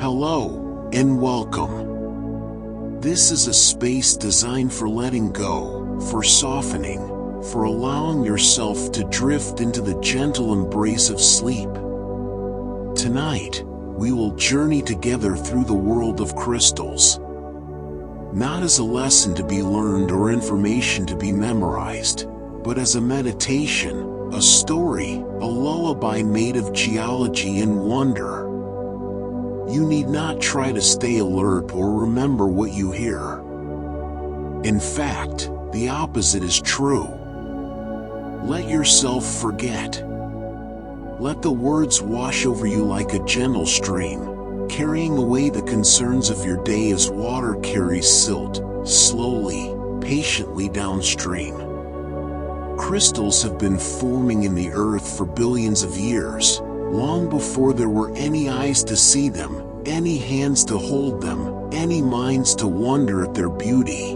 Hello, and welcome. This is a space designed for letting go, for softening, for allowing yourself to drift into the gentle embrace of sleep. Tonight, we will journey together through the world of crystals. Not as a lesson to be learned or information to be memorized, but as a meditation, a story, a lullaby made of geology and wonder. You need not try to stay alert or remember what you hear. In fact, the opposite is true. Let yourself forget. Let the words wash over you like a gentle stream, carrying away the concerns of your day as water carries silt, slowly, patiently downstream. Crystals have been forming in the earth for billions of years, long before there were any eyes to see them, any hands to hold them, any minds to wonder at their beauty.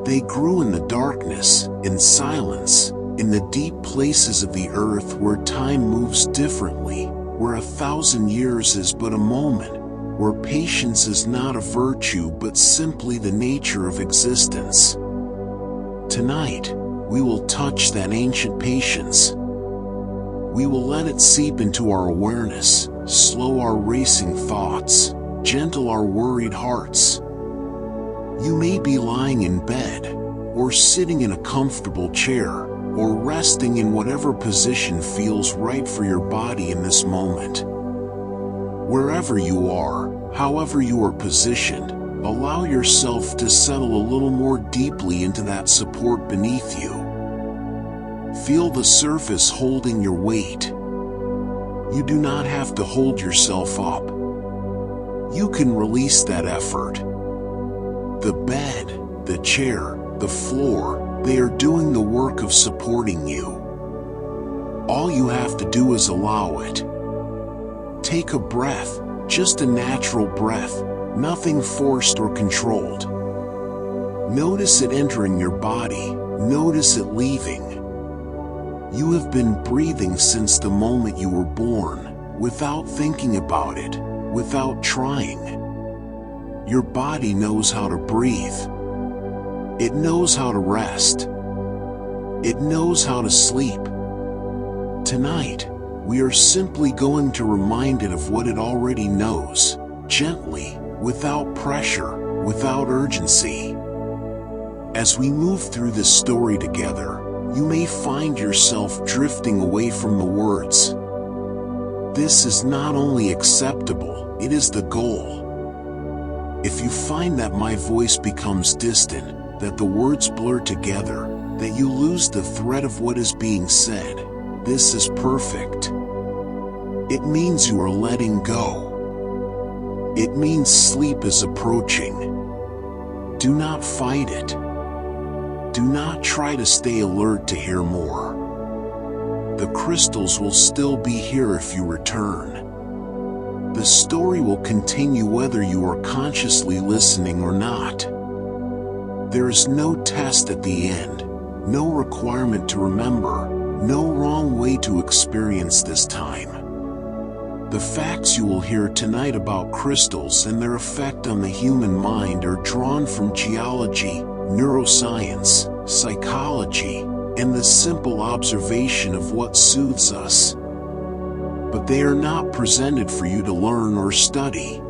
They grew in the darkness, in silence, in the deep places of the earth where time moves differently, where 1,000 years is but a moment, where patience is not a virtue but simply the nature of existence. Tonight, we will touch that ancient patience. We will let it seep into our awareness, slow our racing thoughts, gentle our worried hearts. You may be lying in bed, or sitting in a comfortable chair, or resting in whatever position feels right for your body in this moment. Wherever you are, however you are positioned, allow yourself to settle a little more deeply into that support beneath you. Feel the surface holding your weight. You do not have to hold yourself up. You can release that effort. The bed, the chair, the floor, they are doing the work of supporting you. All you have to do is allow it. Take a breath, just a natural breath, nothing forced or controlled. Notice it entering your body, notice it leaving. You have been breathing since the moment you were born, without thinking about it, without trying. Your body knows how to breathe. It knows how to rest. It knows how to sleep. Tonight, we are simply going to remind it of what it already knows, gently, without pressure, without urgency. As we move through this story together, you may find yourself drifting away from the words. This is not only acceptable, it is the goal. If you find that my voice becomes distant, that the words blur together, that you lose the thread of what is being said, this is perfect. It means you are letting go. It means sleep is approaching. Do not fight it. Do not try to stay alert to hear more. The crystals will still be here if you return. The story will continue whether you are consciously listening or not. There is no test at the end, no requirement to remember, no wrong way to experience this time. The facts you will hear tonight about crystals and their effect on the human mind are drawn from geology, neuroscience, psychology, and the simple observation of what soothes us. But they are not presented for you to learn or study.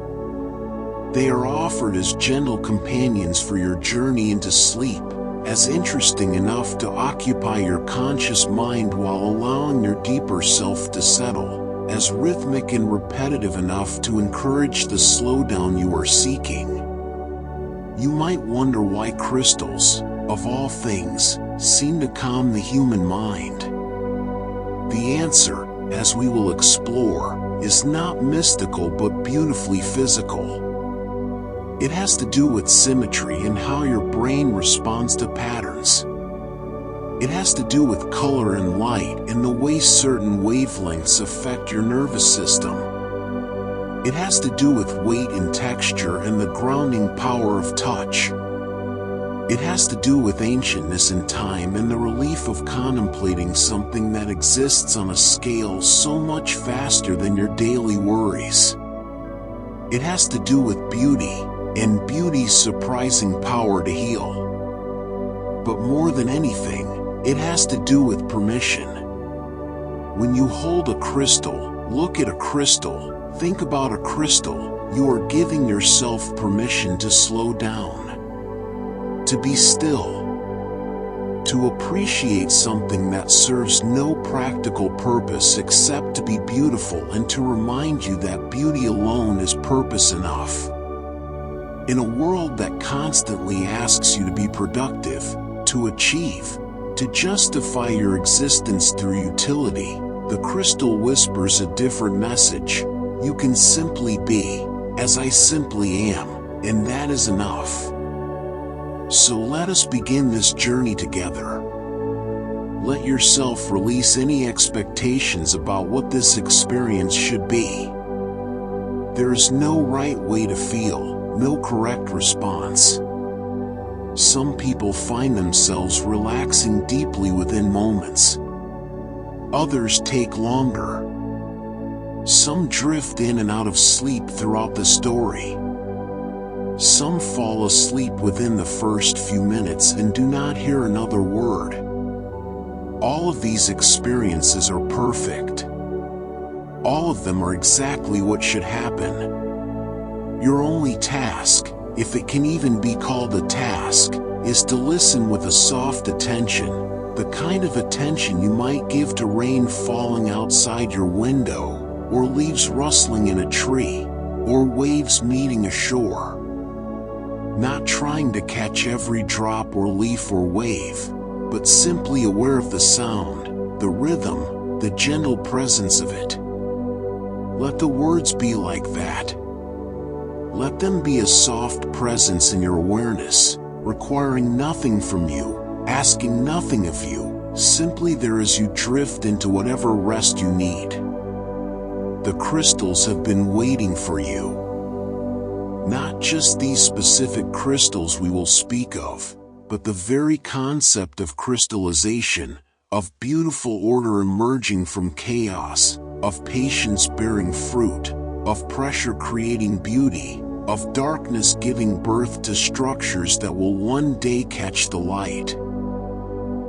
They are offered as gentle companions for your journey into sleep, as interesting enough to occupy your conscious mind while allowing your deeper self to settle, as rhythmic and repetitive enough to encourage the slowdown you are seeking. You might wonder why crystals, of all things, seem to calm the human mind. The answer, as we will explore, is not mystical but beautifully physical. It has to do with symmetry and how your brain responds to patterns. It has to do with color and light and the way certain wavelengths affect your nervous system. It has to do with weight and texture and the grounding power of touch. It has to do with ancientness and time and the relief of contemplating something that exists on a scale so much faster than your daily worries. It has to do with beauty, and beauty's surprising power to heal. But more than anything, it has to do with permission. When you hold a crystal, look at a crystal, think about a crystal, you are giving yourself permission to slow down, to be still, to appreciate something that serves no practical purpose except to be beautiful and to remind you that beauty alone is purpose enough. In a world that constantly asks you to be productive, to achieve, to justify your existence through utility, the crystal whispers a different message. You can simply be, as I simply am, and that is enough. So let us begin this journey together. Let yourself release any expectations about what this experience should be. There is no right way to feel, no correct response. Some people find themselves relaxing deeply within moments. Others take longer. Some drift in and out of sleep throughout the story. Some fall asleep within the first few minutes and do not hear another word. All of these experiences are perfect. All of them are exactly what should happen. Your only task, if it can even be called a task, is to listen with a soft attention, the kind of attention you might give to rain falling outside your window, or leaves rustling in a tree, or waves meeting a shore. Not trying to catch every drop or leaf or wave, but simply aware of the sound, the rhythm, the gentle presence of it. Let the words be like that. Let them be a soft presence in your awareness, requiring nothing from you, asking nothing of you, simply there as you drift into whatever rest you need. The crystals have been waiting for you. Not just these specific crystals we will speak of, but the very concept of crystallization, of beautiful order emerging from chaos, of patience bearing fruit, of pressure creating beauty, of darkness giving birth to structures that will one day catch the light.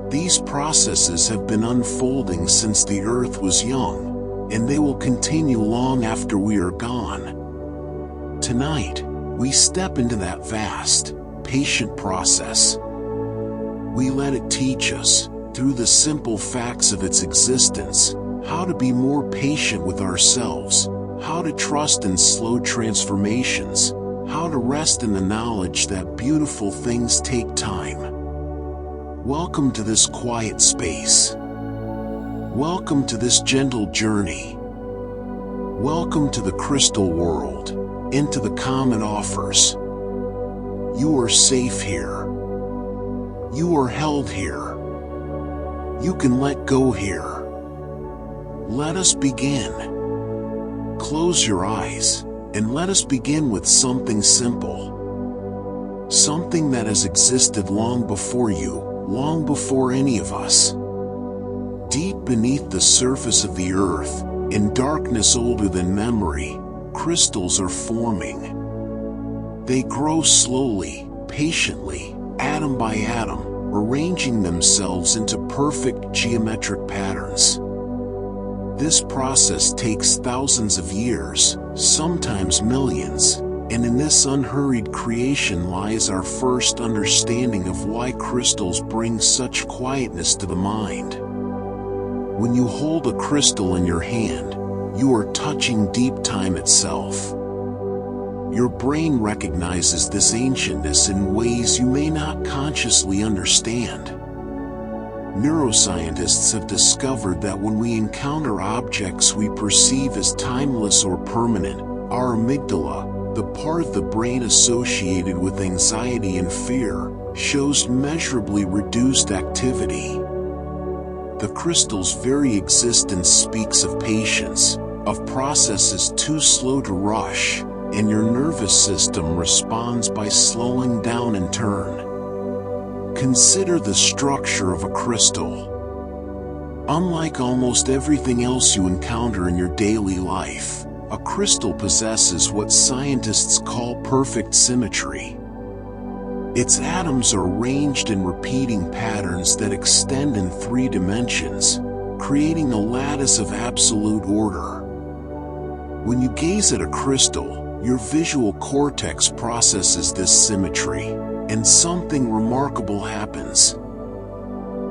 These processes have been unfolding since the earth was young, and they will continue long after we are gone. Tonight, we step into that vast, patient process. We let it teach us, through the simple facts of its existence, how to be more patient with ourselves, how to trust in slow transformations, how to rest in the knowledge that beautiful things take time. Welcome to this quiet space. Welcome to this gentle journey. Welcome to the crystal world, into the calm it offers. You are safe here. You are held here. You can let go here. Let us begin. Close your eyes, and let us begin with something simple. Something that has existed long before you, long before any of us. Deep beneath the surface of the earth, in darkness older than memory, crystals are forming. They grow slowly, patiently, atom by atom, arranging themselves into perfect geometric patterns. This process takes thousands of years, sometimes millions, and in this unhurried creation lies our first understanding of why crystals bring such quietness to the mind. When you hold a crystal in your hand, you are touching deep time itself. Your brain recognizes this ancientness in ways you may not consciously understand. Neuroscientists have discovered that when we encounter objects we perceive as timeless or permanent, our amygdala, the part of the brain associated with anxiety and fear, shows measurably reduced activity. The crystal's very existence speaks of patience, of processes too slow to rush, and your nervous system responds by slowing down in turn. Consider the structure of a crystal. Unlike almost everything else you encounter in your daily life, A crystal possesses what scientists call perfect symmetry. Its atoms are arranged in repeating patterns that extend in 3 dimensions, creating a lattice of absolute order. When you gaze at a crystal, your visual cortex processes this symmetry, and something remarkable happens.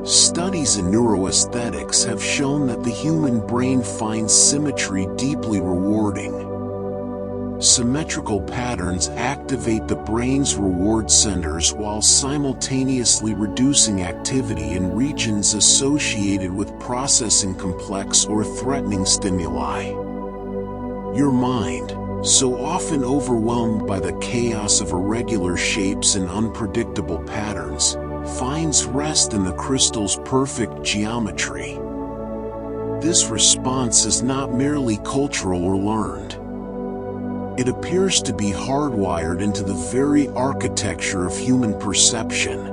Studies in neuroaesthetics have shown that the human brain finds symmetry deeply rewarding. Symmetrical patterns activate the brain's reward centers while simultaneously reducing activity in regions associated with processing complex or threatening stimuli. Your mind, so often overwhelmed by the chaos of irregular shapes and unpredictable patterns, finds rest in the crystal's perfect geometry. This response is not merely cultural or learned. It appears to be hardwired into the very architecture of human perception.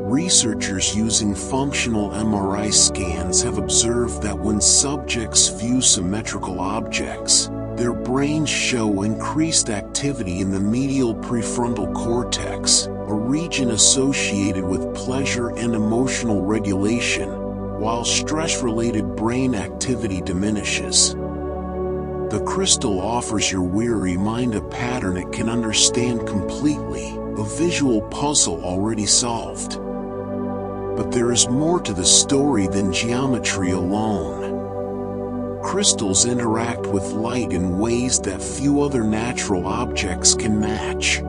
Researchers using functional MRI scans have observed that when subjects view symmetrical objects, their brains show increased activity in the medial prefrontal cortex, a region associated with pleasure and emotional regulation, while stress-related brain activity diminishes. The crystal offers your weary mind a pattern it can understand completely, a visual puzzle already solved. But there is more to the story than geometry alone. Crystals interact with light in ways that few other natural objects can match.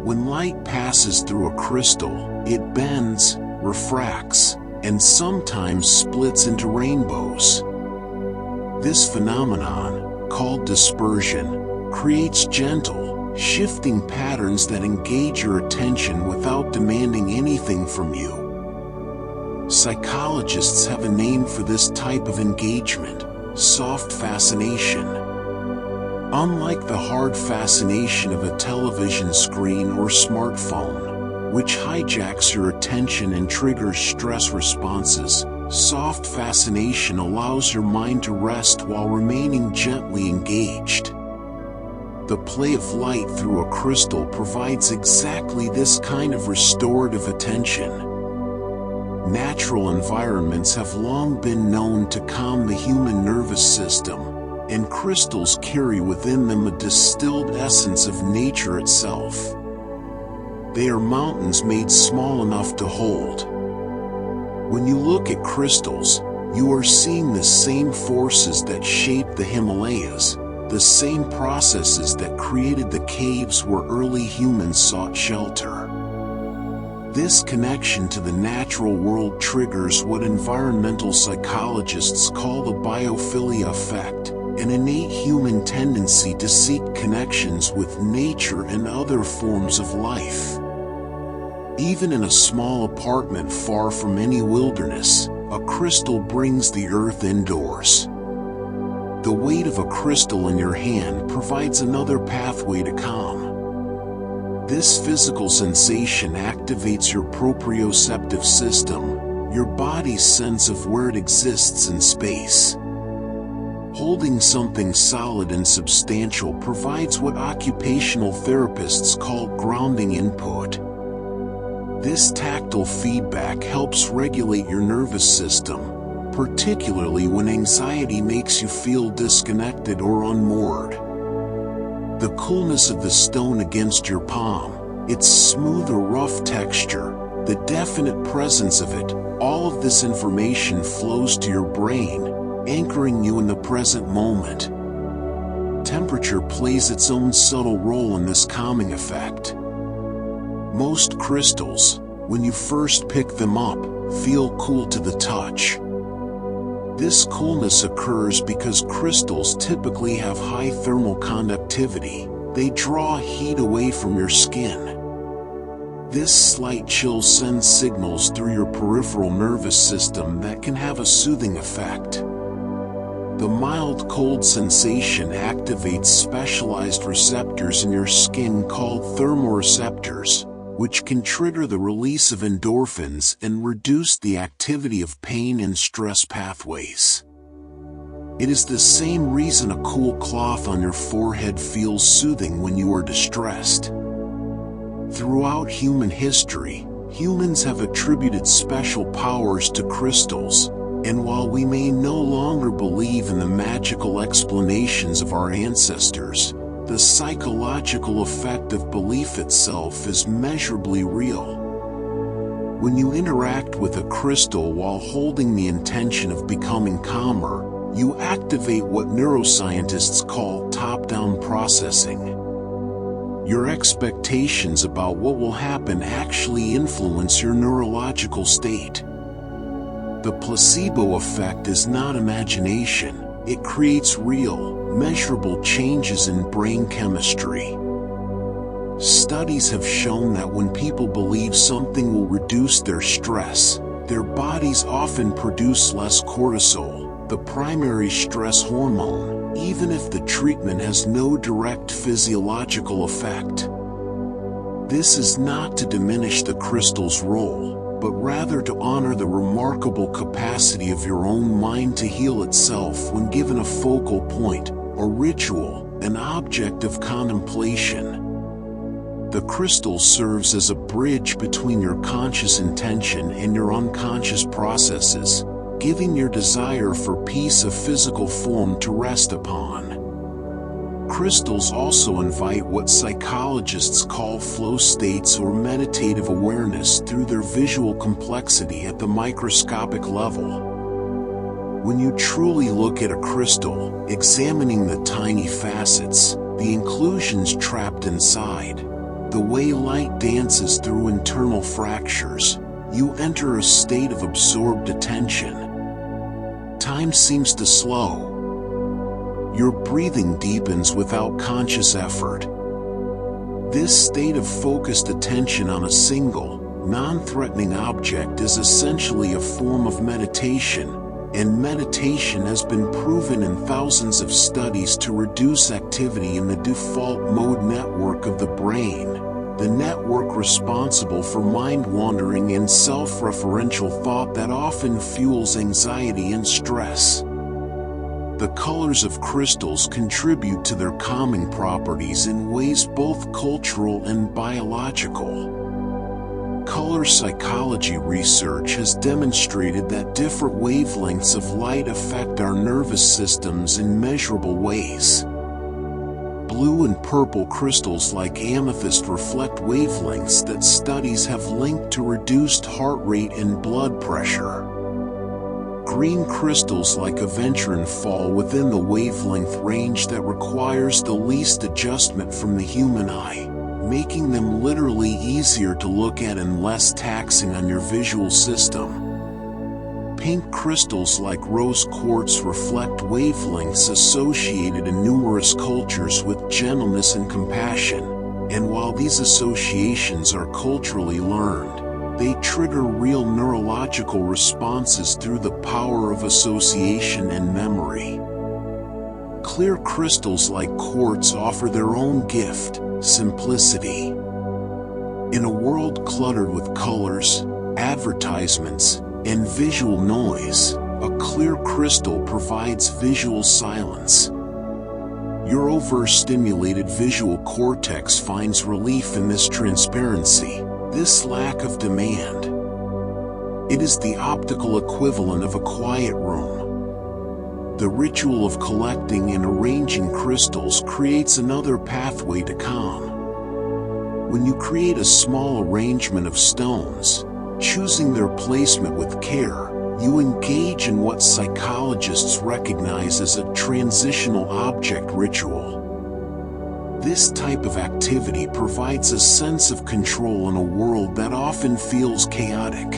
When light passes through a crystal, it bends, refracts, and sometimes splits into rainbows. This phenomenon, called dispersion, creates gentle, shifting patterns that engage your attention without demanding anything from you. Psychologists have a name for this type of engagement: soft fascination. Unlike the hard fascination of a television screen or smartphone, which hijacks your attention and triggers stress responses, soft fascination allows your mind to rest while remaining gently engaged. The play of light through a crystal provides exactly this kind of restorative attention. Natural environments have long been known to calm the human nervous system, and crystals carry within them a distilled essence of nature itself. They are mountains made small enough to hold. When you look at crystals, you are seeing the same forces that shaped the Himalayas, the same processes that created the caves where early humans sought shelter. This connection to the natural world triggers what environmental psychologists call the biophilia effect, an innate human tendency to seek connections with nature and other forms of life. Even in a small apartment far from any wilderness, a crystal brings the earth indoors. The weight of a crystal in your hand provides another pathway to calm. This physical sensation activates your proprioceptive system, your body's sense of where it exists in space. Holding something solid and substantial provides what occupational therapists call grounding input. This tactile feedback helps regulate your nervous system, particularly when anxiety makes you feel disconnected or unmoored. The coolness of the stone against your palm, its smooth or rough texture, the definite presence of it, all of this information flows to your brain, anchoring you in the present moment. Temperature plays its own subtle role in this calming effect. Most crystals, when you first pick them up, feel cool to the touch. This coolness occurs because crystals typically have high thermal conductivity. They draw heat away from your skin. This slight chill sends signals through your peripheral nervous system that can have a soothing effect. The mild cold sensation activates specialized receptors in your skin called thermoreceptors, which can trigger the release of endorphins and reduce the activity of pain and stress pathways. It is the same reason a cool cloth on your forehead feels soothing when you are distressed. Throughout human history, humans have attributed special powers to crystals, and while we may no longer believe in the magical explanations of our ancestors, the psychological effect of belief itself is measurably real. When you interact with a crystal while holding the intention of becoming calmer, you activate what neuroscientists call top-down processing. Your expectations about what will happen actually influence your neurological state. The placebo effect is not imagination, it creates real, measurable changes in brain chemistry. Studies have shown that when people believe something will reduce their stress, their bodies often produce less cortisol, the primary stress hormone, even if the treatment has no direct physiological effect. This is not to diminish the crystal's role, but rather to honor the remarkable capacity of your own mind to heal itself when given a focal point, a ritual, an object of contemplation. The crystal serves as a bridge between your conscious intention and your unconscious processes, giving your desire for peace a physical form to rest upon. Crystals also invite what psychologists call flow states or meditative awareness through their visual complexity at the microscopic level. When you truly look at a crystal, examining the tiny facets, the inclusions trapped inside, the way light dances through internal fractures, you enter a state of absorbed attention. Time seems to slow. Your breathing deepens without conscious effort. This state of focused attention on a single, non-threatening object is essentially a form of meditation, and meditation has been proven in thousands of studies to reduce activity in the default mode network of the brain, the network responsible for mind-wandering and self-referential thought that often fuels anxiety and stress. The colors of crystals contribute to their calming properties in ways both cultural and biological. Color psychology research has demonstrated that different wavelengths of light affect our nervous systems in measurable ways. Blue and purple crystals like amethyst reflect wavelengths that studies have linked to reduced heart rate and blood pressure. Green crystals like aventurine fall within the wavelength range that requires the least adjustment from the human eye, making them literally easier to look at and less taxing on your visual system. Pink crystals like rose quartz reflect wavelengths associated in numerous cultures with gentleness and compassion, and while these associations are culturally learned, they trigger real neurological responses through the power of association and memory. Clear crystals like quartz offer their own gift, simplicity. In a world cluttered with colors, advertisements, and visual noise, a clear crystal provides visual silence. Your overstimulated visual cortex finds relief in this transparency, this lack of demand. It is the optical equivalent of a quiet room. The ritual of collecting and arranging crystals creates another pathway to calm. When you create a small arrangement of stones, choosing their placement with care, you engage in what psychologists recognize as a transitional object ritual. This type of activity provides a sense of control in a world that often feels chaotic.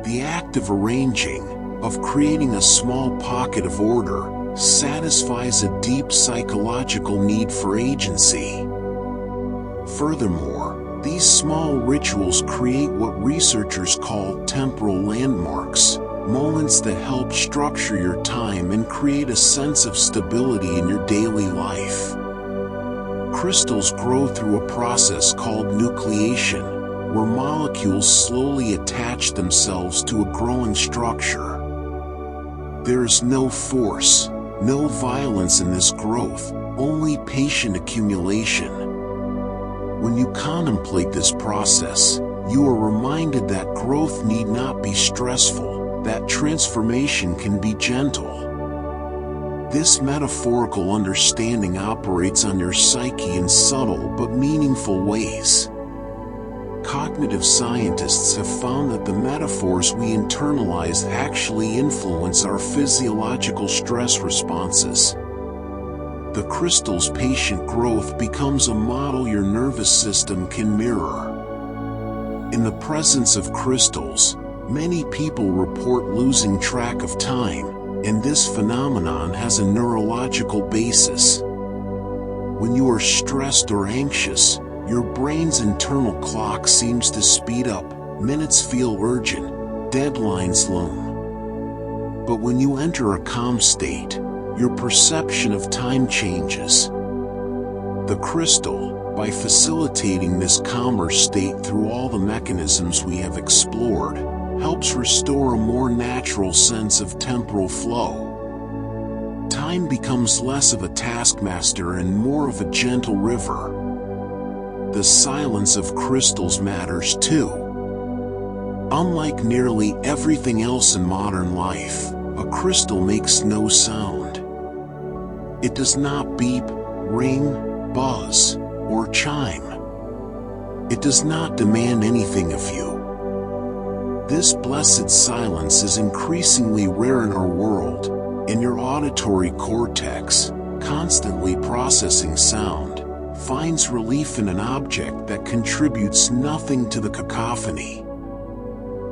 The act of arranging, of creating a small pocket of order, satisfies a deep psychological need for agency. Furthermore, these small rituals create what researchers call temporal landmarks, moments that help structure your time and create a sense of stability in your daily life. Crystals grow through a process called nucleation, where molecules slowly attach themselves to a growing structure. There's no force, no violence in this growth, only patient accumulation. When you contemplate this process, you are reminded that growth need not be stressful, that transformation can be gentle. This metaphorical understanding operates on your psyche in subtle but meaningful ways. Cognitive scientists have found that the metaphors we internalize actually influence our physiological stress responses. The crystal's patient growth becomes a model your nervous system can mirror. In the presence of crystals, many people report losing track of time, and this phenomenon has a neurological basis. When you are stressed or anxious, your brain's internal clock seems to speed up, minutes feel urgent, deadlines loom. But when you enter a calm state, your perception of time changes. The crystal, by facilitating this calmer state through all the mechanisms we have explored, helps restore a more natural sense of temporal flow. Time becomes less of a taskmaster and more of a gentle river. The silence of crystals matters too. Unlike nearly everything else in modern life, a crystal makes no sound. It does not beep, ring, buzz, or chime. It does not demand anything of you. This blessed silence is increasingly rare in our world, and your auditory cortex, constantly processing sound, finds relief in an object that contributes nothing to the cacophony.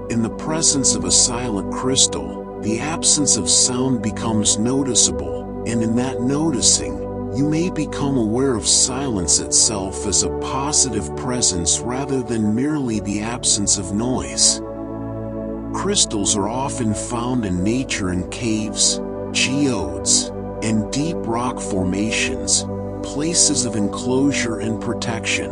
In the presence of a silent crystal, the absence of sound becomes noticeable, and in that noticing, you may become aware of silence itself as a positive presence rather than merely the absence of noise. Crystals are often found in nature in caves, geodes, and deep rock formations, places of enclosure and protection.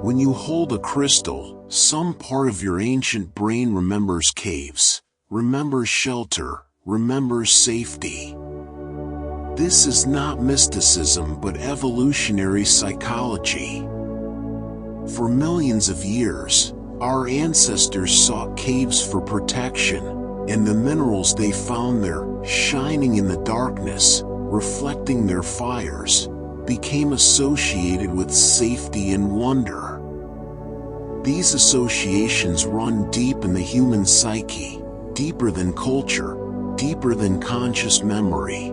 When you hold a crystal, some part of your ancient brain remembers caves, remembers shelter, remembers safety. This is not mysticism but evolutionary psychology. For millions of years, our ancestors sought caves for protection, and the minerals they found there, shining in the darkness, reflecting their fires, became associated with safety and wonder. These associations run deep in the human psyche, deeper than culture, deeper than conscious memory.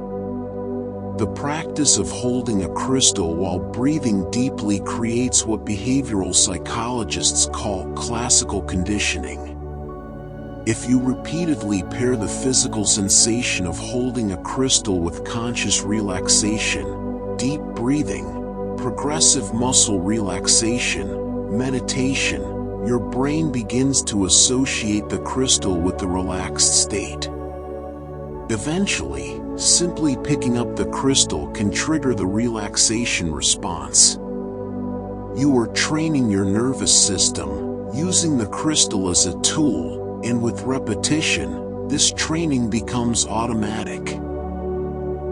The practice of holding a crystal while breathing deeply creates what behavioral psychologists call classical conditioning. If you repeatedly pair the physical sensation of holding a crystal with conscious relaxation, deep breathing, progressive muscle relaxation, meditation, your brain begins to associate the crystal with the relaxed state. Eventually, simply picking up the crystal can trigger the relaxation response. You are training your nervous system, using the crystal as a tool, and with repetition, this training becomes automatic.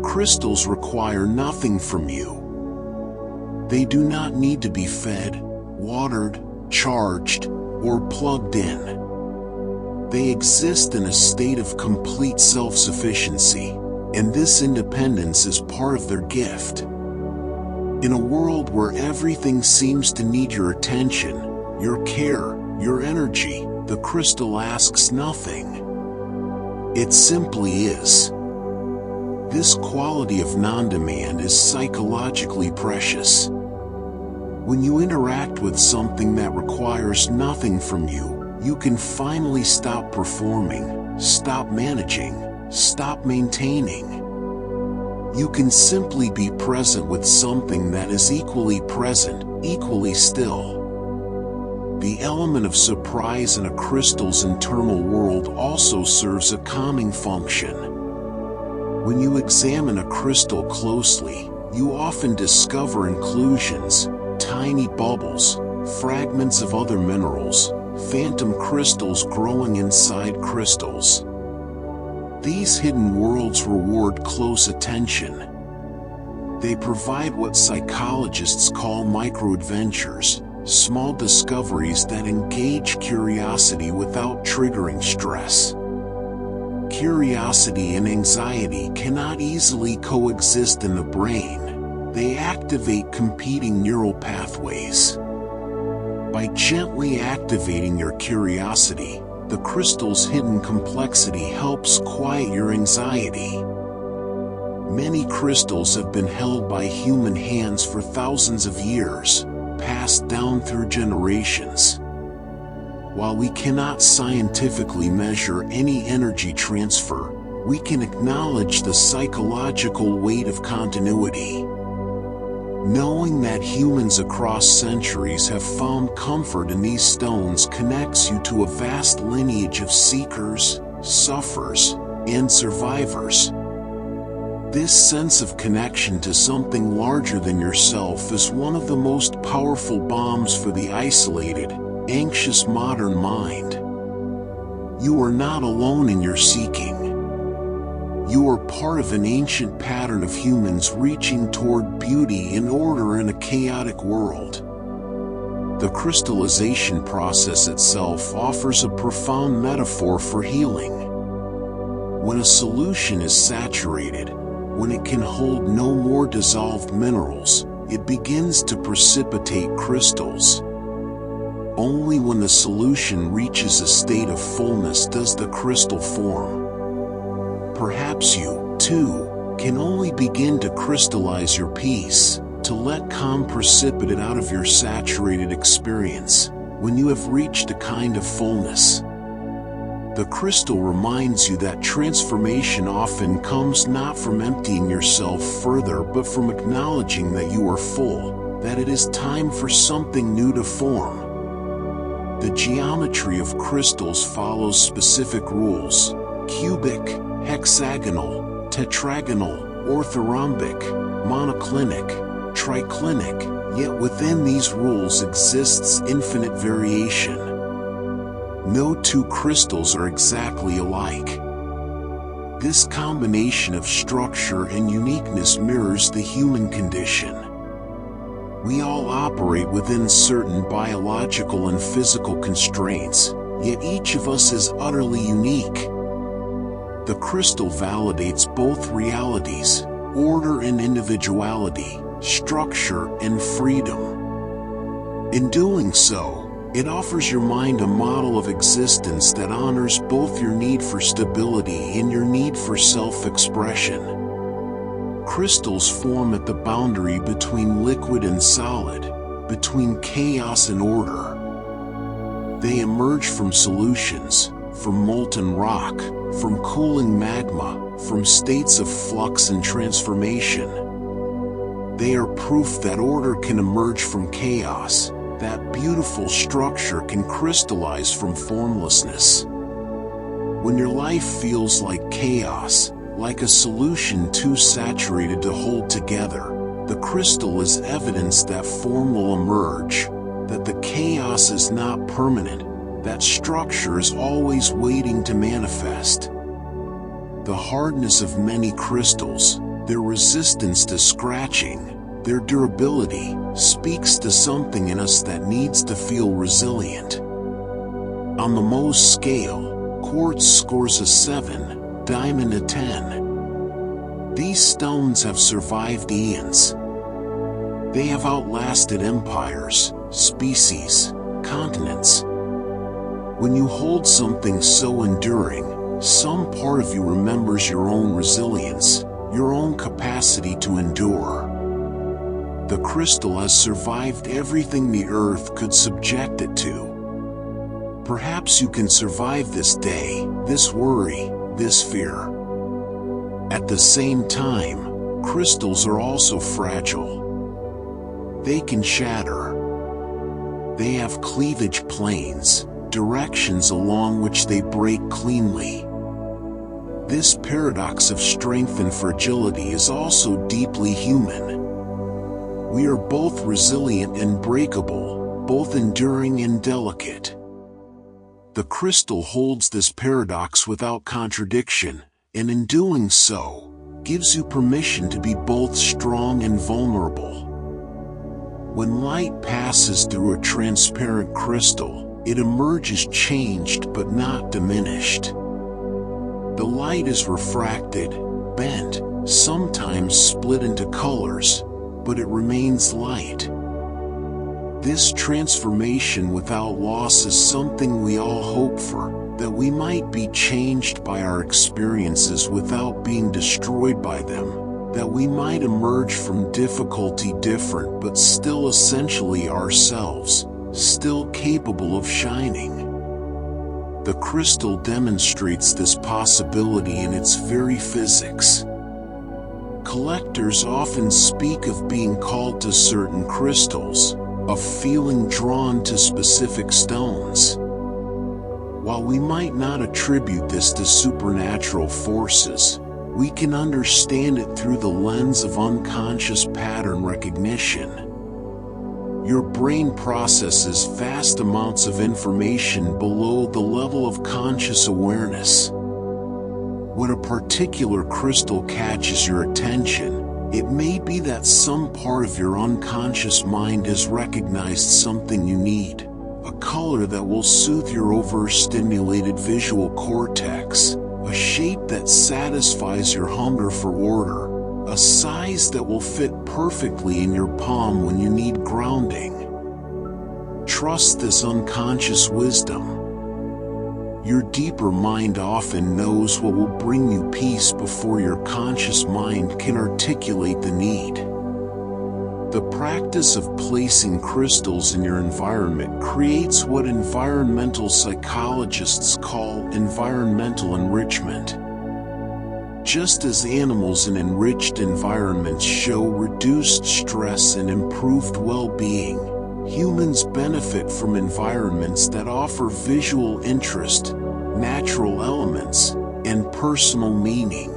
Crystals require nothing from you. They do not need to be fed, watered, charged, or plugged in. They exist in a state of complete self-sufficiency, and this independence is part of their gift. In a world where everything seems to need your attention, your care, your energy, the crystal asks nothing. It simply is. This quality of non-demand is psychologically precious. When you interact with something that requires nothing from you, you can finally stop performing, stop managing, stop maintaining. You can simply be present with something that is equally present, equally still. The element of surprise in a crystal's internal world also serves a calming function. When you examine a crystal closely, you often discover inclusions, tiny bubbles, fragments of other minerals, phantom crystals growing inside crystals. These hidden worlds reward close attention. They provide what psychologists call micro-adventures, small discoveries that engage curiosity without triggering stress. Curiosity and anxiety cannot easily coexist in the brain. They activate competing neural pathways. By gently activating your curiosity, the crystal's hidden complexity helps quiet your anxiety. Many crystals have been held by human hands for thousands of years, passed down through generations. While we cannot scientifically measure any energy transfer, we can acknowledge the psychological weight of continuity. Knowing that humans across centuries have found comfort in these stones connects you to a vast lineage of seekers, sufferers, and survivors. This sense of connection to something larger than yourself is one of the most powerful bombs for the isolated, anxious modern mind. You are not alone in your seeking. You are part of an ancient pattern of humans reaching toward beauty and order in a chaotic world. The crystallization process itself offers a profound metaphor for healing. When a solution is saturated, when it can hold no more dissolved minerals, it begins to precipitate crystals. Only when the solution reaches a state of fullness does the crystal form. Perhaps you, too, can only begin to crystallize your peace, to let calm precipitate out of your saturated experience, when you have reached a kind of fullness. The crystal reminds you that transformation often comes not from emptying yourself further but from acknowledging that you are full, that it is time for something new to form. The geometry of crystals follows specific rules: cubic, hexagonal, tetragonal, orthorhombic, monoclinic, triclinic, yet within these rules exists infinite variation. No two crystals are exactly alike. This combination of structure and uniqueness mirrors the human condition. We all operate within certain biological and physical constraints, yet each of us is utterly unique. The crystal validates both realities, order and individuality, structure and freedom. In doing so, it offers your mind a model of existence that honors both your need for stability and your need for self-expression. Crystals form at the boundary between liquid and solid, between chaos and order. They emerge from solutions, from molten rock, from cooling magma, from states of flux and transformation. They are proof that order can emerge from chaos, that beautiful structure can crystallize from formlessness. When your life feels like chaos, like a solution too saturated to hold together, the crystal is evidence that form will emerge, that the chaos is not permanent, that structure is always waiting to manifest. The hardness of many crystals, their resistance to scratching, their durability, speaks to something in us that needs to feel resilient. On the Mohs scale, quartz scores a 7, diamond a 10. These stones have survived eons. They have outlasted empires, species, continents. When you hold something so enduring, some part of you remembers your own resilience, your own capacity to endure. The crystal has survived everything the earth could subject it to. Perhaps you can survive this day, this worry, this fear. At the same time, crystals are also fragile. They can shatter. They have cleavage planes, directions along which they break cleanly. This paradox of strength and fragility is also deeply human. We are both resilient and breakable, both enduring and delicate. The crystal holds this paradox without contradiction. and in doing so, gives you permission to be both strong and vulnerable. When light passes through a transparent crystal, it emerges changed but not diminished. The light is refracted, bent, sometimes split into colors, but it remains light. This transformation without loss is something we all hope for, that we might be changed by our experiences without being destroyed by them, that we might emerge from difficulty different but still essentially ourselves, still capable of shining. The crystal demonstrates this possibility in its very physics. Collectors often speak of being called to certain crystals, of feeling drawn to specific stones. While we might not attribute this to supernatural forces, we can understand it through the lens of unconscious pattern recognition. Your brain processes vast amounts of information below the level of conscious awareness. When a particular crystal catches your attention, it may be that some part of your unconscious mind has recognized something you need, a color that will soothe your overstimulated visual cortex, a shape that satisfies your hunger for order, a size that will fit perfectly in your palm when you need grounding. Trust this unconscious wisdom. Your deeper mind often knows what will bring you peace before your conscious mind can articulate the need. The practice of placing crystals in your environment creates what environmental psychologists call environmental enrichment. Just as animals in enriched environments show reduced stress and improved well-being, humans benefit from environments that offer visual interest, natural elements, and personal meaning.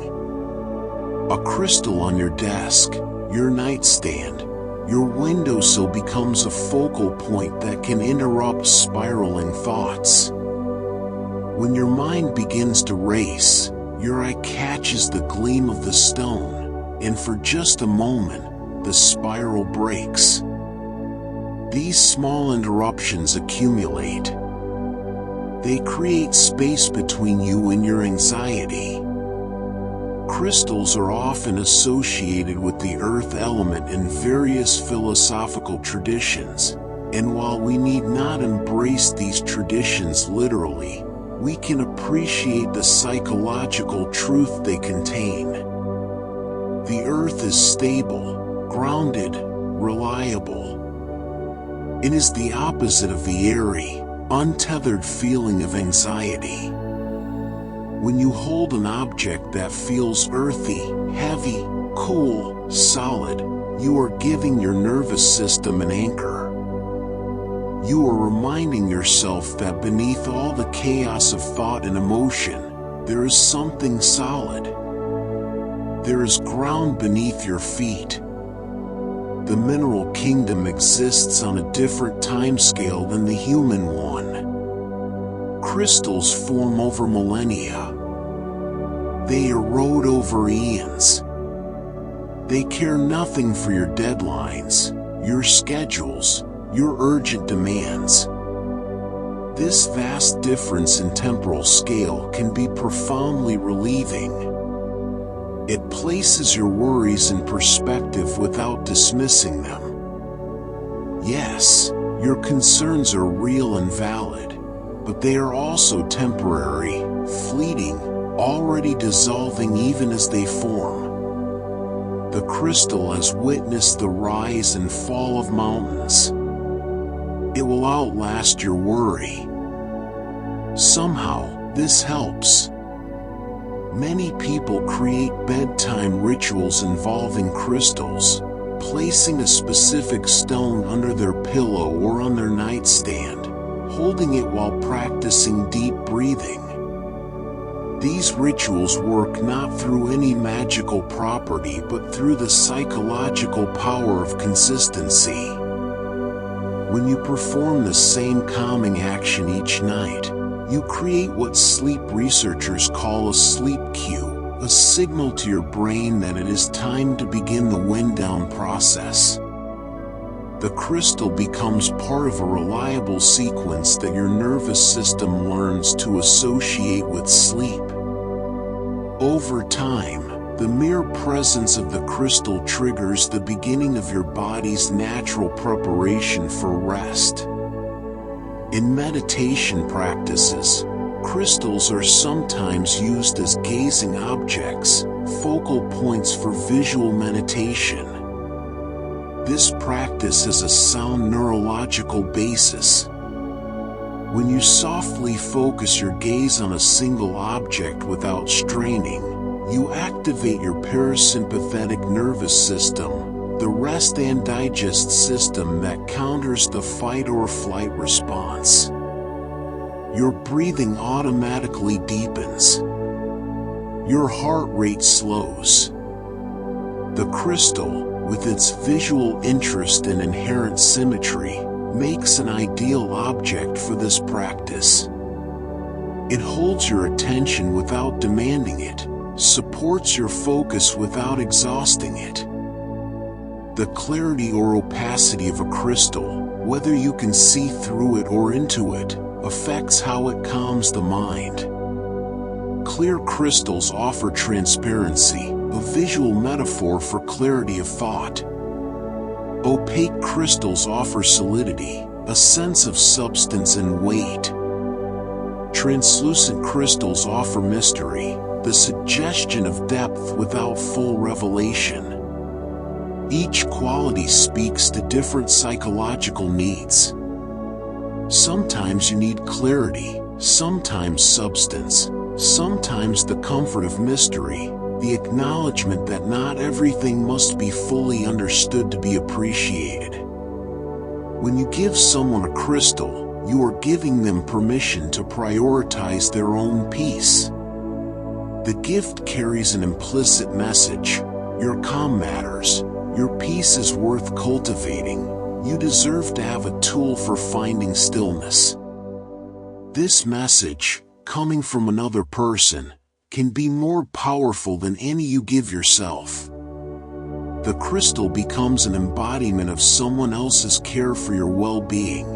A crystal on your desk, your nightstand, your windowsill becomes a focal point that can interrupt spiraling thoughts. When your mind begins to race, your eye catches the gleam of the stone, and for just a moment, the spiral breaks. These small interruptions accumulate. They create space between you and your anxiety. Crystals are often associated with the earth element in various philosophical traditions, and while we need not embrace these traditions literally, we can appreciate the psychological truth they contain. The earth is stable, grounded, reliable. It is the opposite of the airy, untethered feeling of anxiety. When you hold an object that feels earthy, heavy, cool, solid, you are giving your nervous system an anchor. You are reminding yourself that beneath all the chaos of thought and emotion, there is something solid. There is ground beneath your feet. The mineral kingdom exists on a different timescale than the human one. Crystals form over millennia. They erode over eons. They care nothing for your deadlines, your schedules, your urgent demands. This vast difference in temporal scale can be profoundly relieving. It places your worries in perspective without dismissing them. Yes, your concerns are real and valid, but they are also temporary, fleeting, already dissolving even as they form. The crystal has witnessed the rise and fall of mountains. It will outlast your worry. Somehow, this helps. Many people create bedtime rituals involving crystals, placing a specific stone under their pillow or on their nightstand, holding it while practicing deep breathing. These rituals work not through any magical property but through the psychological power of consistency. When you perform the same calming action each night, you create what sleep researchers call a sleep cue, a signal to your brain that it is time to begin the wind-down process. The crystal becomes part of a reliable sequence that your nervous system learns to associate with sleep. Over time, the mere presence of the crystal triggers the beginning of your body's natural preparation for rest. In meditation practices, crystals are sometimes used as gazing objects, focal points for visual meditation. This practice has a sound neurological basis. When you softly focus your gaze on a single object without straining, you activate your parasympathetic nervous system, the rest and digest system that counters the fight or flight response. Your breathing automatically deepens. Your heart rate slows. The crystal, with its visual interest and inherent symmetry, makes an ideal object for this practice. It holds your attention without demanding it, supports your focus without exhausting it. The clarity or opacity of a crystal, whether you can see through it or into it, affects how it calms the mind. Clear crystals offer transparency, a visual metaphor for clarity of thought. Opaque crystals offer solidity, a sense of substance and weight. Translucent crystals offer mystery, the suggestion of depth without full revelation. Each quality speaks to different psychological needs. Sometimes you need clarity, sometimes substance, sometimes the comfort of mystery, the acknowledgement that not everything must be fully understood to be appreciated. When you give someone a crystal, you are giving them permission to prioritize their own peace. The gift carries an implicit message: your calm matters, your peace is worth cultivating, you deserve to have a tool for finding stillness. This message, coming from another person, can be more powerful than any you give yourself. The crystal becomes an embodiment of someone else's care for your well-being,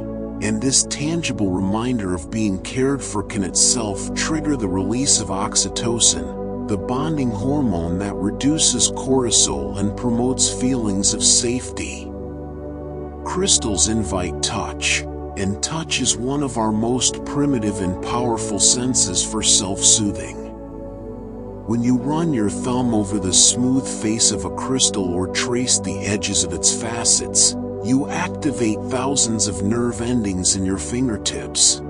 and this tangible reminder of being cared for can itself trigger the release of oxytocin, the bonding hormone that reduces cortisol and promotes feelings of safety. Crystals invite touch, and touch is one of our most primitive and powerful senses for self-soothing. When you run your thumb over the smooth face of a crystal or trace the edges of its facets, you activate thousands of nerve endings in your fingertips.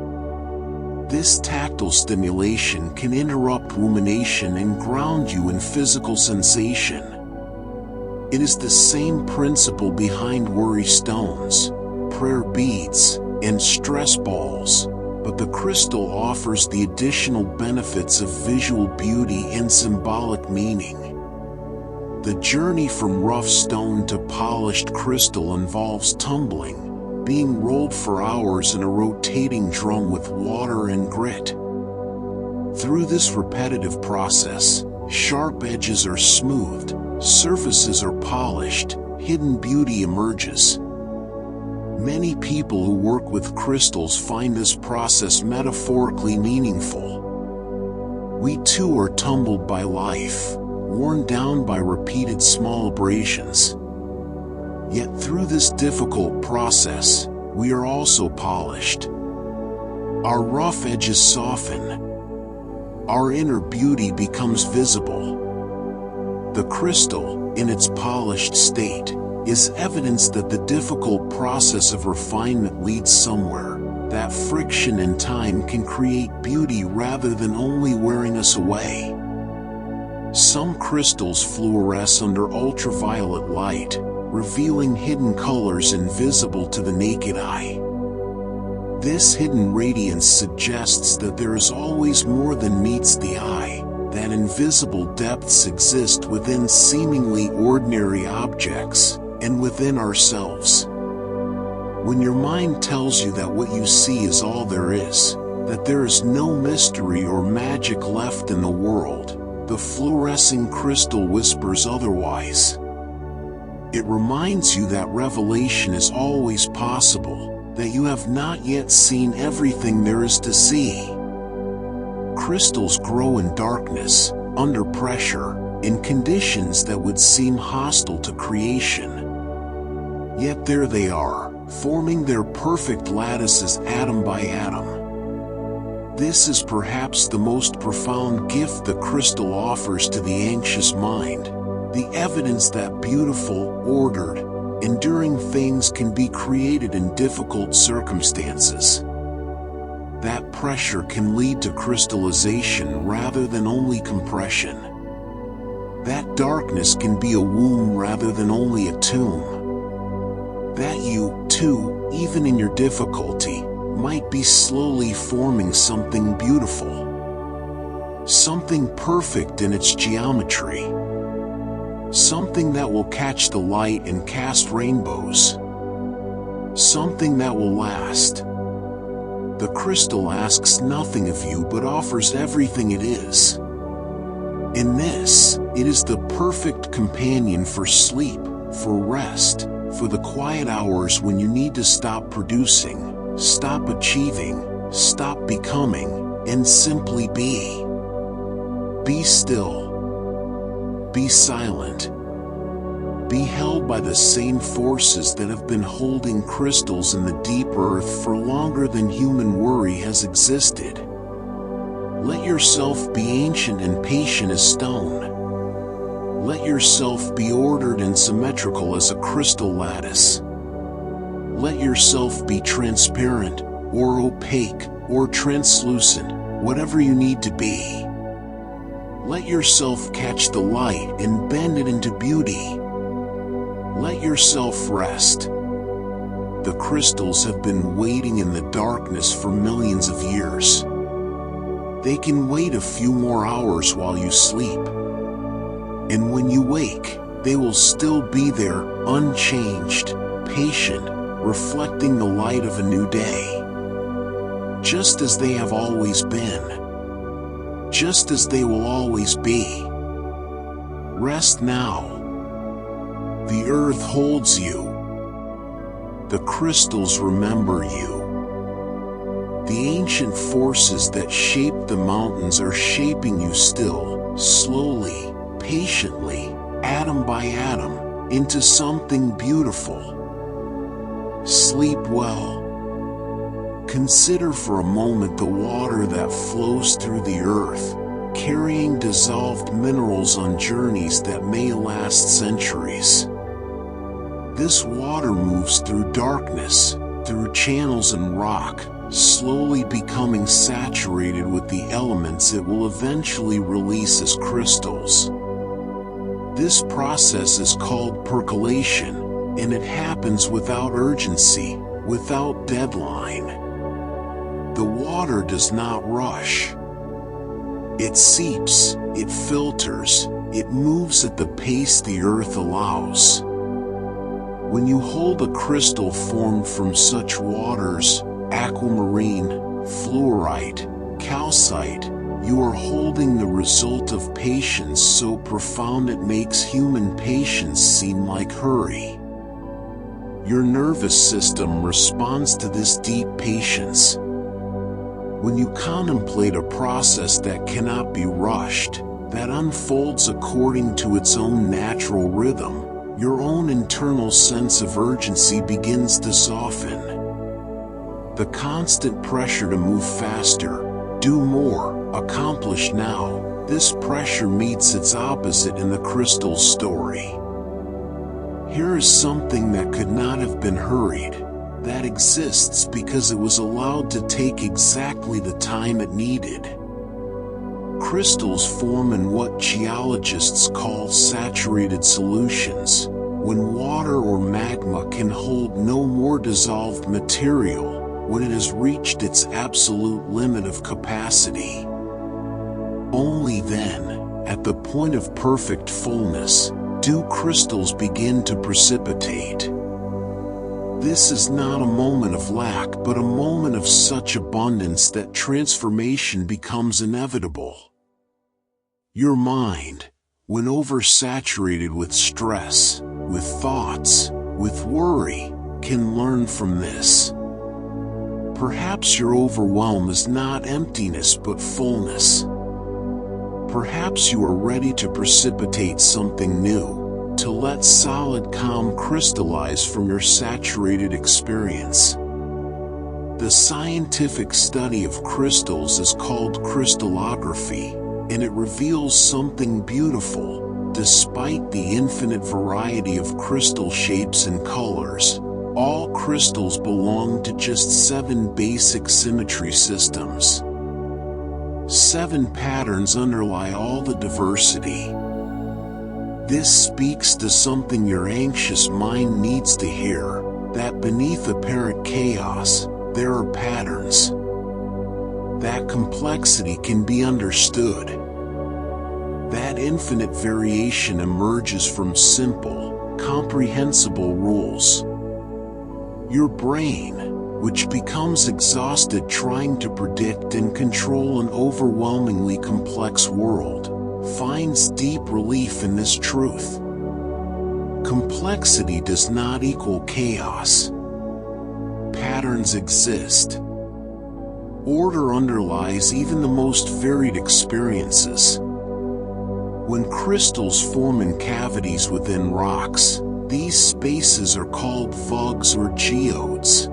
This tactile stimulation can interrupt rumination and ground you in physical sensation. It is the same principle behind worry stones, prayer beads, and stress balls, but the crystal offers the additional benefits of visual beauty and symbolic meaning. The journey from rough stone to polished crystal involves tumbling, being rolled for hours in a rotating drum with water and grit. Through this repetitive process, sharp edges are smoothed, surfaces are polished, hidden beauty emerges. Many people who work with crystals find this process metaphorically meaningful. We too are tumbled by life, worn down by repeated small abrasions. Yet through this difficult process, we are also polished. Our rough edges soften. Our inner beauty becomes visible. The crystal, in its polished state, is evidence that the difficult process of refinement leads somewhere, that friction and time can create beauty rather than only wearing us away. Some crystals fluoresce under ultraviolet light, revealing hidden colors invisible to the naked eye. This hidden radiance suggests that there is always more than meets the eye, that invisible depths exist within seemingly ordinary objects, and within ourselves. When your mind tells you that what you see is all there is, that there is no mystery or magic left in the world, the fluorescing crystal whispers otherwise. It reminds you that revelation is always possible, that you have not yet seen everything there is to see. Crystals grow in darkness, under pressure, in conditions that would seem hostile to creation. Yet there they are, forming their perfect lattices atom by atom. This is perhaps the most profound gift the crystal offers to the anxious mind, the evidence that beautiful, ordered, enduring things can be created in difficult circumstances. That pressure can lead to crystallization rather than only compression. That darkness can be a womb rather than only a tomb. That you, too, even in your difficulty, might be slowly forming something beautiful. Something perfect in its geometry. Something that will catch the light and cast rainbows. Something that will last. The crystal asks nothing of you but offers everything it is. In this, it is the perfect companion for sleep, for rest, for the quiet hours when you need to stop producing, stop achieving, stop becoming, and simply be. Be still. Be silent. Be held by the same forces that have been holding crystals in the deep earth for longer than human worry has existed. Let yourself be ancient and patient as stone. Let yourself be ordered and symmetrical as a crystal lattice. Let yourself be transparent, or opaque, or translucent, whatever you need to be. Let yourself catch the light and bend it into beauty. Let yourself rest. The crystals have been waiting in the darkness for millions of years. They can wait a few more hours while you sleep. And when you wake, they will still be there, unchanged, patient, reflecting the light of a new day. Just as they have always been. Just as they will always be. Rest now. The earth holds you. The crystals remember you. The ancient forces that shaped the mountains are shaping you still, slowly, patiently, atom by atom, into something beautiful. Sleep well. Consider for a moment the water that flows through the earth, carrying dissolved minerals on journeys that may last centuries. This water moves through darkness, through channels and rock, slowly becoming saturated with the elements it will eventually release as crystals. This process is called percolation, and it happens without urgency, without deadline. The water does not rush. It seeps, it filters, it moves at the pace the earth allows. When you hold a crystal formed from such waters, aquamarine, fluorite, calcite, you are holding the result of patience so profound it makes human patience seem like hurry. Your nervous system responds to this deep patience. When you contemplate a process that cannot be rushed, that unfolds according to its own natural rhythm, your own internal sense of urgency begins to soften. The constant pressure to move faster, do more, accomplish now, this pressure meets its opposite in the crystal's story. Here is something that could not have been hurried, that exists because it was allowed to take exactly the time it needed. Crystals form in what geologists call saturated solutions, when water or magma can hold no more dissolved material, when it has reached its absolute limit of capacity. Only then, at the point of perfect fullness, do crystals begin to precipitate. This is not a moment of lack but a moment of such abundance that transformation becomes inevitable. Your mind, when oversaturated with stress, with thoughts, with worry, can learn from this. Perhaps your overwhelm is not emptiness but fullness. Perhaps you are ready to precipitate something new, to let solid calm crystallize from your saturated experience. The scientific study of crystals is called crystallography, and it reveals something beautiful. Despite the infinite variety of crystal shapes and colors, all crystals belong to just 7 basic symmetry systems. 7 patterns underlie all the diversity. This speaks to something your anxious mind needs to hear, that beneath apparent chaos, there are patterns. That complexity can be understood. That infinite variation emerges from simple, comprehensible rules. Your brain, which becomes exhausted trying to predict and control an overwhelmingly complex world, finds deep relief in this truth. Complexity does not equal chaos. Patterns exist. Order underlies even the most varied experiences. When crystals form in cavities within rocks, these spaces are called vugs or geodes.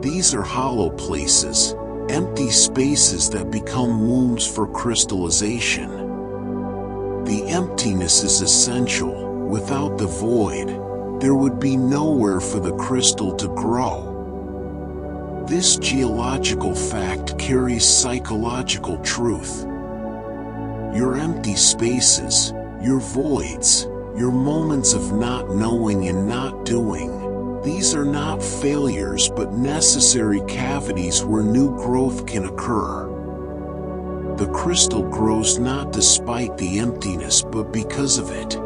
These are hollow places, empty spaces that become wombs for crystallization. The emptiness is essential. Without the void, there would be nowhere for the crystal to grow. This geological fact carries psychological truth. Your empty spaces, your voids, your moments of not knowing and not doing, these are not failures but necessary cavities where new growth can occur. The crystal grows not despite the emptiness but because of it.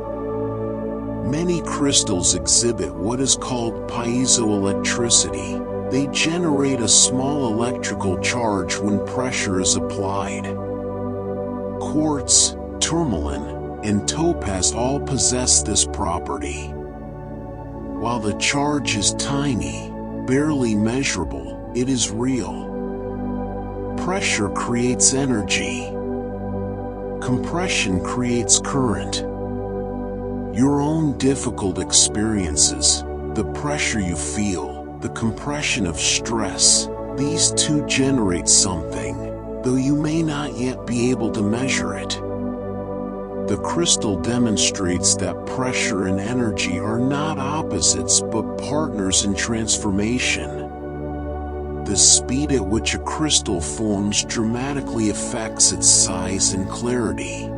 Many crystals exhibit what is called piezoelectricity. They generate a small electrical charge when pressure is applied. Quartz, tourmaline, and topaz all possess this property. While the charge is tiny, barely measurable, it is real. Pressure creates energy. Compression creates current. Your own difficult experiences, the pressure you feel, the compression of stress, these two generate something, though you may not yet be able to measure it. The crystal demonstrates that pressure and energy are not opposites but partners in transformation. The speed at which a crystal forms dramatically affects its size and clarity.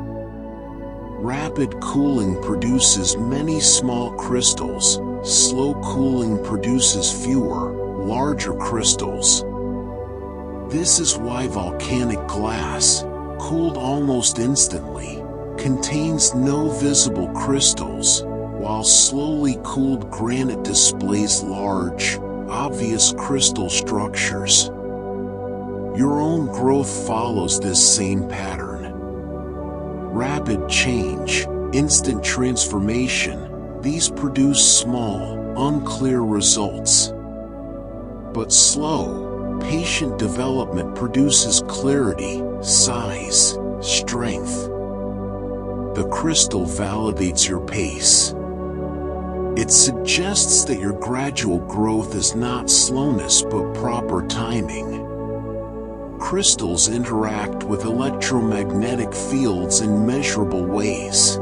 Rapid cooling produces many small crystals, slow cooling produces fewer, larger crystals. This is why volcanic glass, cooled almost instantly, contains no visible crystals, while slowly cooled granite displays large, obvious crystal structures. Your own growth follows this same pattern. Rapid change, instant transformation, these produce small, unclear results. But slow, patient development produces clarity, size, strength. The crystal validates your pace. It suggests that your gradual growth is not slowness but proper timing. Crystals interact with electromagnetic fields in measurable ways.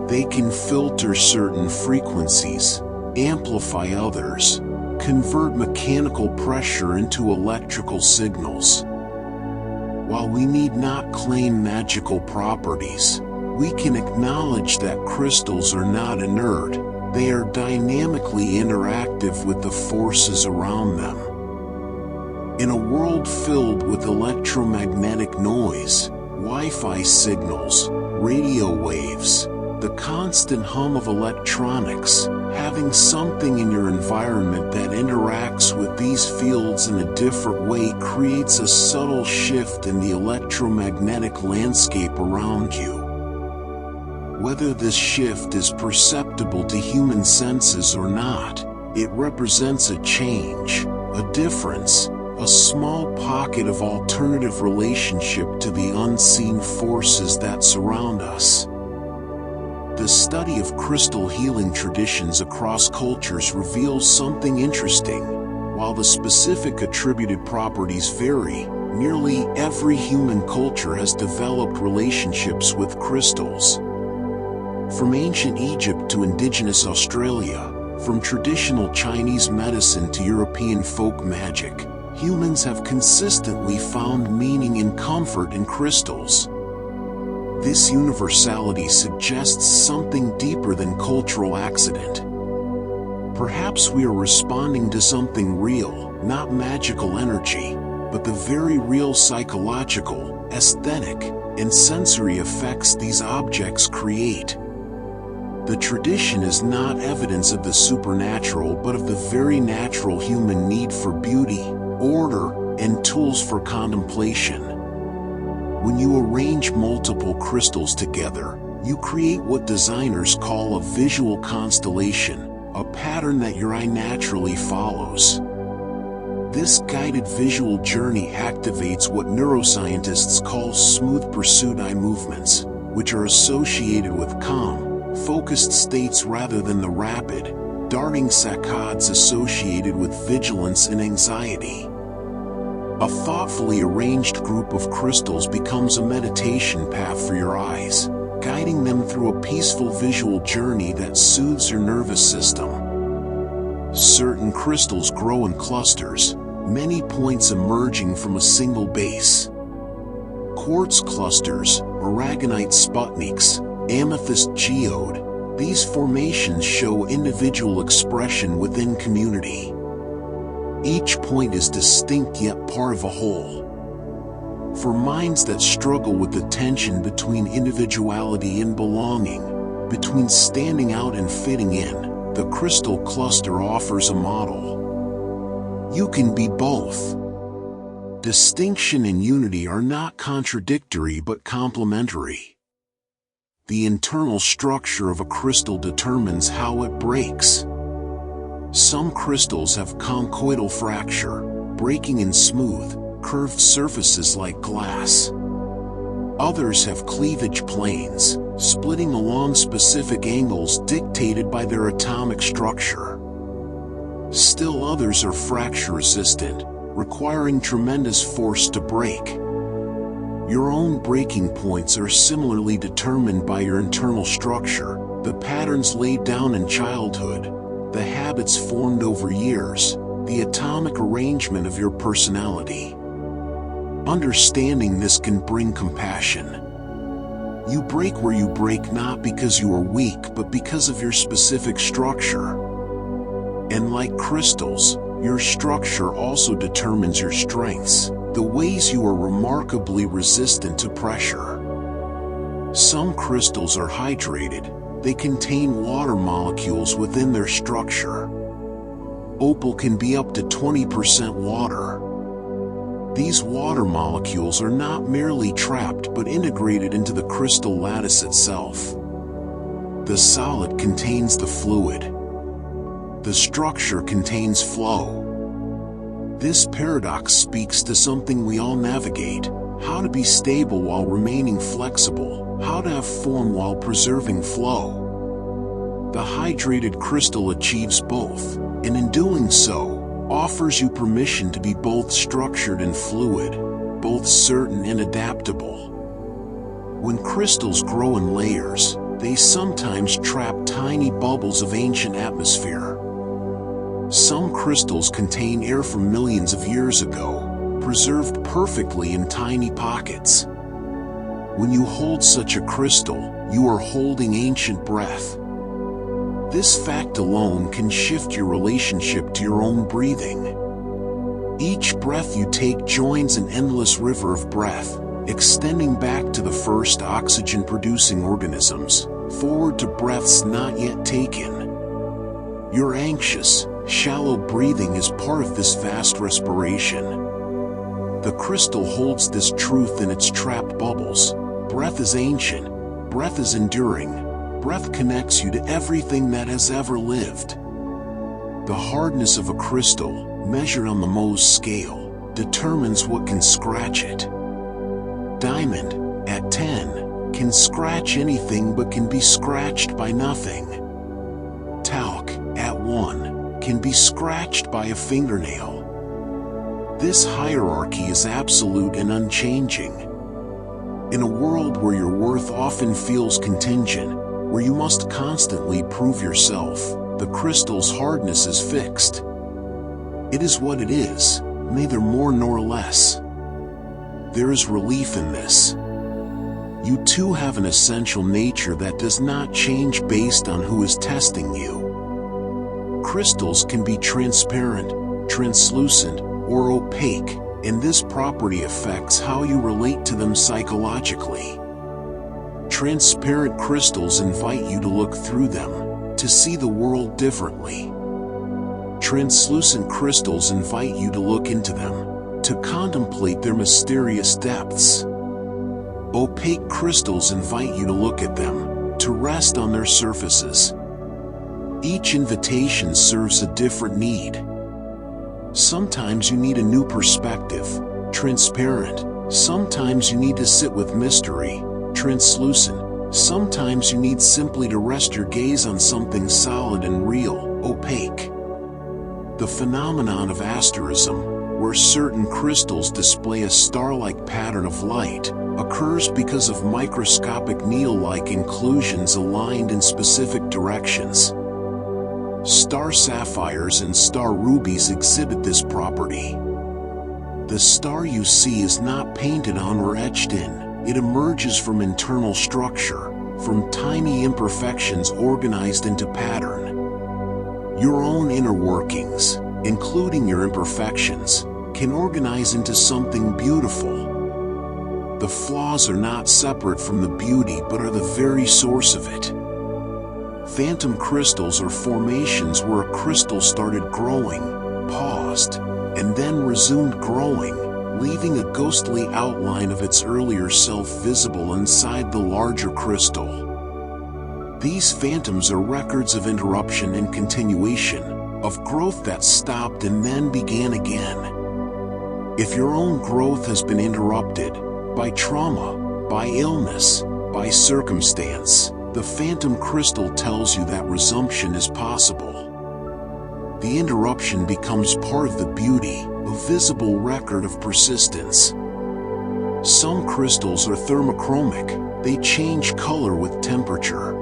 They can filter certain frequencies, amplify others, convert mechanical pressure into electrical signals. While we need not claim magical properties, we can acknowledge that crystals are not inert, they are dynamically interactive with the forces around them. In a world filled with electromagnetic noise, Wi-Fi signals, radio waves, The constant hum of electronics, having something in your environment that interacts with these fields in a different way creates a subtle shift in the electromagnetic landscape around you. Whether this shift is perceptible to human senses or not, it represents a change, a difference, a small pocket of alternative relationship to the unseen forces that surround us. The study of crystal healing traditions across cultures reveals something interesting. While the specific attributed properties vary, nearly every human culture has developed relationships with crystals. From ancient Egypt to indigenous Australia, from traditional Chinese medicine to European folk magic, humans have consistently found meaning and comfort in crystals. This universality suggests something deeper than cultural accident. Perhaps we are responding to something real, not magical energy, but the very real psychological, aesthetic, and sensory effects these objects create. The tradition is not evidence of the supernatural but of the very natural human need for beauty, order, and tools for contemplation. When you arrange multiple crystals together, you create what designers call a visual constellation, a pattern that your eye naturally follows. This guided visual journey activates what neuroscientists call smooth pursuit eye movements, which are associated with calm, focused states rather than the rapid, darting saccades associated with vigilance and anxiety. A thoughtfully arranged group of crystals becomes a meditation path for your eyes, guiding them through a peaceful visual journey that soothes your nervous system. Certain crystals grow in clusters, many points emerging from a single base. Quartz clusters, aragonite sputniks, amethyst geode, these formations show individual expression within community. Each point is distinct yet part of a whole. For minds that struggle with the tension between individuality and belonging, between standing out and fitting in, the crystal cluster offers a model. You can be both. Distinction and unity are not contradictory but complementary. The internal structure of a crystal determines how it breaks. Some crystals have conchoidal fracture, breaking in smooth, curved surfaces like glass. Others have cleavage planes, splitting along specific angles dictated by their atomic structure. Still others are fracture-resistant, requiring tremendous force to break. Your own breaking points are similarly determined by your internal structure, the patterns laid down in childhood, the habits formed over years, the atomic arrangement of your personality. Understanding this can bring compassion. You break where you break not because you are weak but because of your specific structure. And like crystals, your structure also determines your strengths, the ways you are remarkably resistant to pressure. Some crystals are hydrated. They contain water molecules within their structure. Opal can be up to 20% water. These water molecules are not merely trapped but integrated into the crystal lattice itself. The solid contains the fluid. The structure contains flow. This paradox speaks to something we all navigate: how to be stable while remaining flexible, how to have form while preserving flow. The hydrated crystal achieves both, and in doing so, offers you permission to be both structured and fluid, both certain and adaptable. When crystals grow in layers, they sometimes trap tiny bubbles of ancient atmosphere. Some crystals contain air from millions of years ago, preserved perfectly in tiny pockets. When you hold such a crystal, you are holding ancient breath. This fact alone can shift your relationship to your own breathing. Each breath you take joins an endless river of breath, extending back to the first oxygen-producing organisms, forward to breaths not yet taken. Your anxious, shallow breathing is part of this vast respiration. The crystal holds this truth in its trapped bubbles. Breath is ancient. Breath is enduring. Breath connects you to everything that has ever lived. The hardness of a crystal, measured on the Mohs scale, determines what can scratch it. Diamond, at 10, can scratch anything but can be scratched by nothing. Talc, at 1, can be scratched by a fingernail. This hierarchy is absolute and unchanging. In a world where your worth often feels contingent, where you must constantly prove yourself, the crystal's hardness is fixed. It is what it is, neither more nor less. There is relief in this. You too have an essential nature that does not change based on who is testing you. Crystals can be transparent, translucent, or opaque, and this property affects how you relate to them psychologically. Transparent crystals invite you to look through them, to see the world differently. Translucent crystals invite you to look into them, to contemplate their mysterious depths. Opaque crystals invite you to look at them, to rest on their surfaces. Each invitation serves a different need. Sometimes you need a new perspective, transparent. Sometimes you need to sit with mystery, translucent. Sometimes you need simply to rest your gaze on something solid and real, opaque. The phenomenon of asterism, where certain crystals display a star-like pattern of light, occurs because of microscopic needle-like inclusions aligned in specific directions. Star sapphires and star rubies exhibit this property. The star you see is not painted on or etched in. It emerges from internal structure, from tiny imperfections organized into pattern. Your own inner workings, including your imperfections, can organize into something beautiful. The flaws are not separate from the beauty but are the very source of it. Phantom crystals are formations where a crystal started growing, paused, and then resumed growing, leaving a ghostly outline of its earlier self visible inside the larger crystal. These phantoms are records of interruption and continuation, of growth that stopped and then began again. If your own growth has been interrupted, by trauma, by illness, by circumstance, the phantom crystal tells you that resumption is possible. The interruption becomes part of the beauty, a visible record of persistence. Some crystals are thermochromic. They change color with temperature.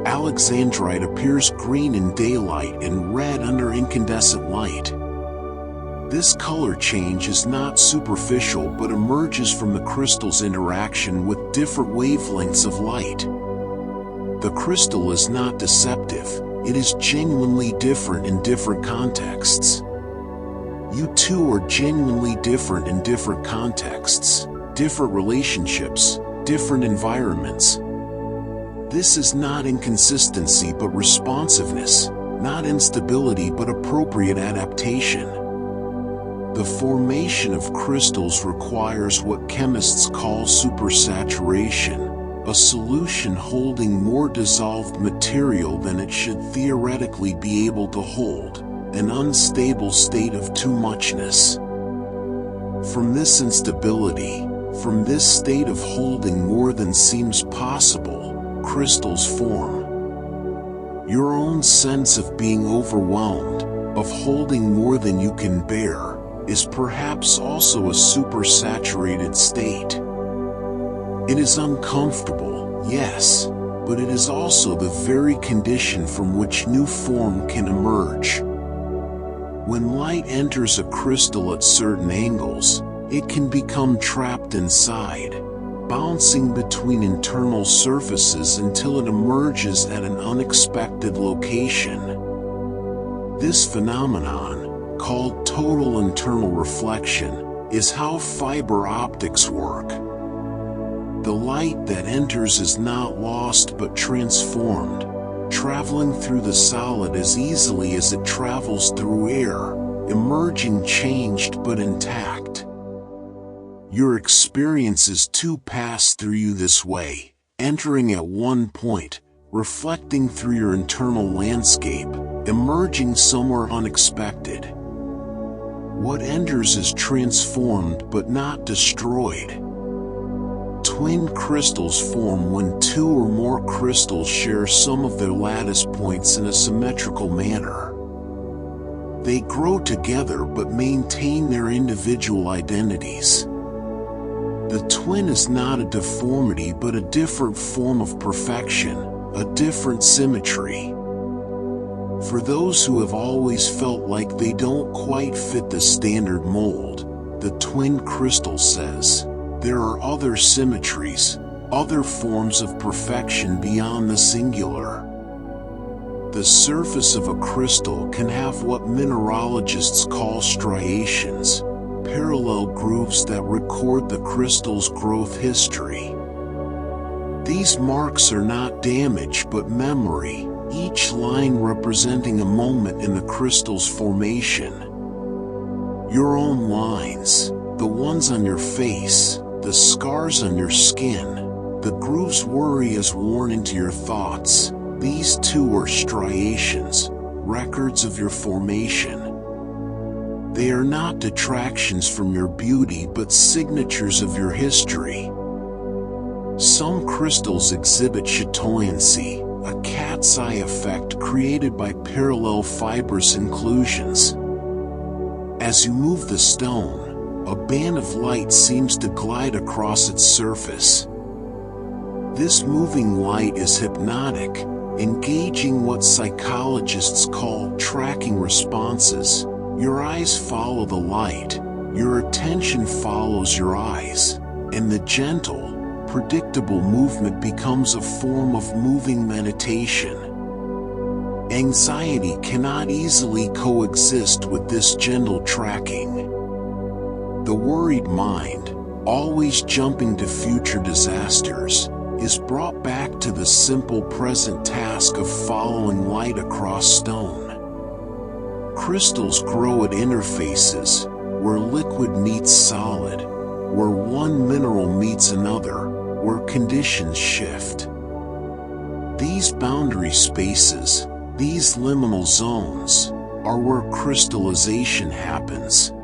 Alexandrite appears green in daylight and red under incandescent light. This color change is not superficial but emerges from the crystal's interaction with different wavelengths of light. The crystal is not deceptive, it is genuinely different in different contexts. You too are genuinely different in different contexts, different relationships, different environments. This is not inconsistency but responsiveness, not instability but appropriate adaptation. The formation of crystals requires what chemists call supersaturation, a solution holding more dissolved material than it should theoretically be able to hold, an unstable state of too muchness. From this instability, from this state of holding more than seems possible, crystals form. Your own sense of being overwhelmed, of holding more than you can bear, is perhaps also a supersaturated state. It is uncomfortable, yes, but it is also the very condition from which new form can emerge. When light enters a crystal at certain angles, it can become trapped inside, bouncing between internal surfaces until it emerges at an unexpected location. This phenomenon, called total internal reflection, is how fiber optics work. The light that enters is not lost but transformed, traveling through the solid as easily as it travels through air, emerging changed but intact. Your experiences too pass through you this way, entering at one point, reflecting through your internal landscape, emerging somewhere unexpected. What enters is transformed but not destroyed. Twin crystals form when two or more crystals share some of their lattice points in a symmetrical manner. They grow together but maintain their individual identities. The twin is not a deformity but a different form of perfection, a different symmetry. For those who have always felt like they don't quite fit the standard mold, the twin crystal says, there are other symmetries, other forms of perfection beyond the singular. The surface of a crystal can have what mineralogists call striations, parallel grooves that record the crystal's growth history. These marks are not damage but memory, each line representing a moment in the crystal's formation. Your own lines, the ones on your face, the scars on your skin, the grooves worry is worn into your thoughts, these too are striations, records of your formation. They are not detractions from your beauty but signatures of your history. Some crystals exhibit chatoyancy, a cat's eye effect created by parallel fibrous inclusions. As you move the stone, a band of light seems to glide across its surface. This moving light is hypnotic, engaging what psychologists call tracking responses. Your eyes follow the light, your attention follows your eyes, and the gentle, predictable movement becomes a form of moving meditation. Anxiety cannot easily coexist with this gentle tracking. The worried mind, always jumping to future disasters, is brought back to the simple present task of following light across stone. Crystals grow at interfaces, where liquid meets solid, where one mineral meets another, where conditions shift. These boundary spaces, these liminal zones, are where crystallization happens.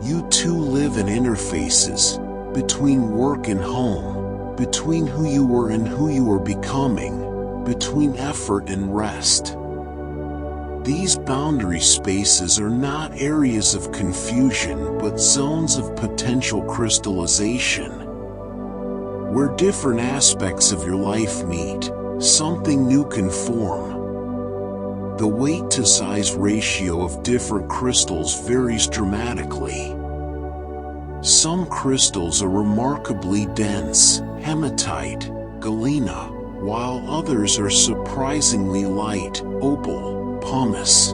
You too live in interfaces, between work and home, between who you were and who you are becoming, between effort and rest. These boundary spaces are not areas of confusion but zones of potential crystallization. Where different aspects of your life meet, something new can form. The weight-to-size ratio of different crystals varies dramatically. Some crystals are remarkably dense, hematite, galena, while others are surprisingly light, opal, pumice.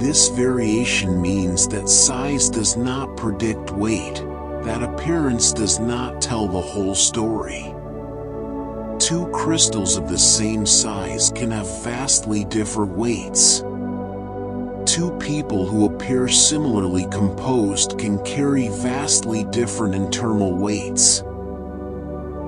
This variation means that size does not predict weight, that appearance does not tell the whole story. Two crystals of the same size can have vastly different weights. Two people who appear similarly composed can carry vastly different internal weights.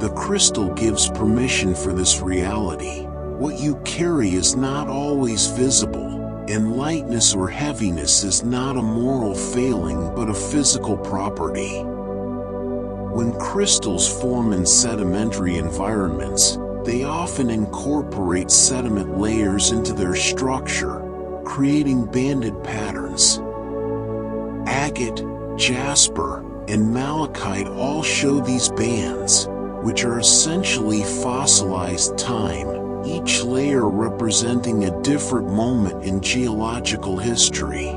The crystal gives permission for this reality. What you carry is not always visible, and lightness or heaviness is not a moral failing but a physical property. When crystals form in sedimentary environments, they often incorporate sediment layers into their structure, creating banded patterns. Agate, jasper, and malachite all show these bands, which are essentially fossilized time, each layer representing a different moment in geological history.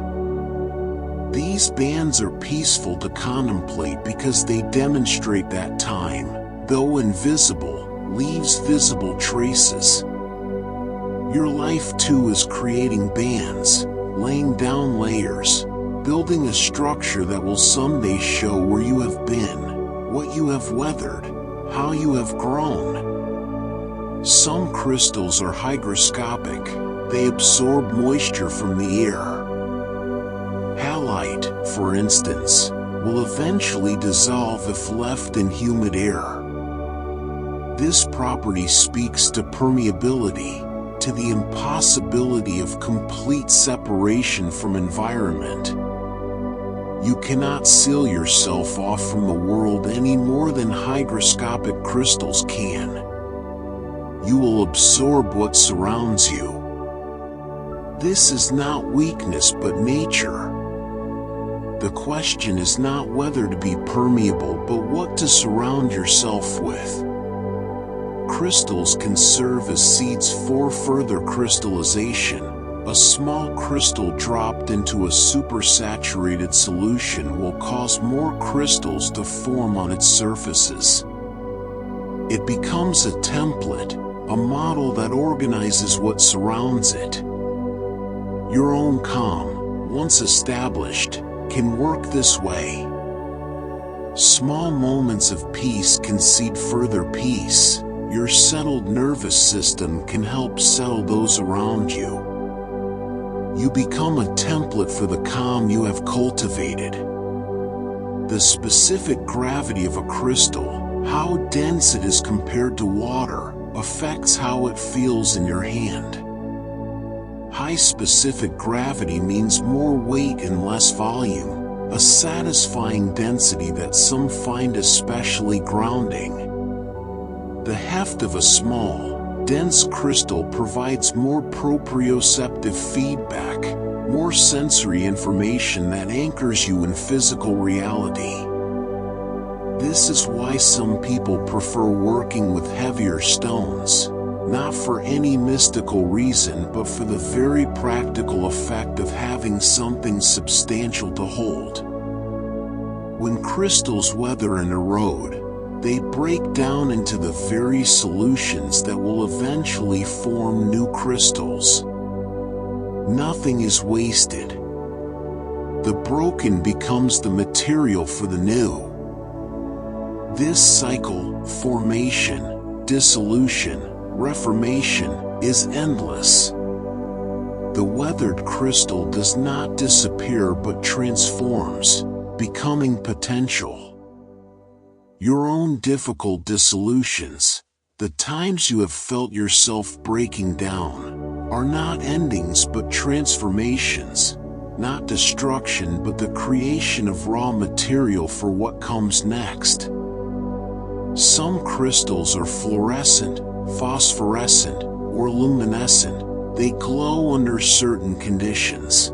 These bands are peaceful to contemplate because they demonstrate that time, though invisible, leaves visible traces. Your life too is creating bands, laying down layers, building a structure that will someday show where you have been, what you have weathered, how you have grown. Some crystals are hygroscopic. They absorb moisture from the air. Halite, for instance, will eventually dissolve if left in humid air. This property speaks to permeability, to the impossibility of complete separation from environment. You cannot seal yourself off from the world any more than hygroscopic crystals can. You will absorb what surrounds you. This is not weakness but nature. The question is not whether to be permeable but what to surround yourself with. Crystals can serve as seeds for further crystallization. A small crystal dropped into a supersaturated solution will cause more crystals to form on its surfaces. It becomes a template, a model that organizes what surrounds it. Your own calm, once established, can work this way. Small moments of peace can seed further peace. Your settled nervous system can help settle those around you. You become a template for the calm you have cultivated. The specific gravity of a crystal, how dense it is compared to water, affects how it feels in your hand. High specific gravity means more weight and less volume, a satisfying density that some find especially grounding. The heft of a small, dense crystal provides more proprioceptive feedback, more sensory information that anchors you in physical reality. This is why some people prefer working with heavier stones, not for any mystical reason but for the very practical effect of having something substantial to hold. When crystals weather and erode, they break down into the very solutions that will eventually form new crystals. Nothing is wasted. The broken becomes the material for the new. This cycle, formation, dissolution, reformation, is endless. The weathered crystal does not disappear but transforms, becoming potential. Your own difficult dissolutions, the times you have felt yourself breaking down, are not endings but transformations, not destruction but the creation of raw material for what comes next. Some crystals are fluorescent, phosphorescent, or luminescent. They glow under certain conditions.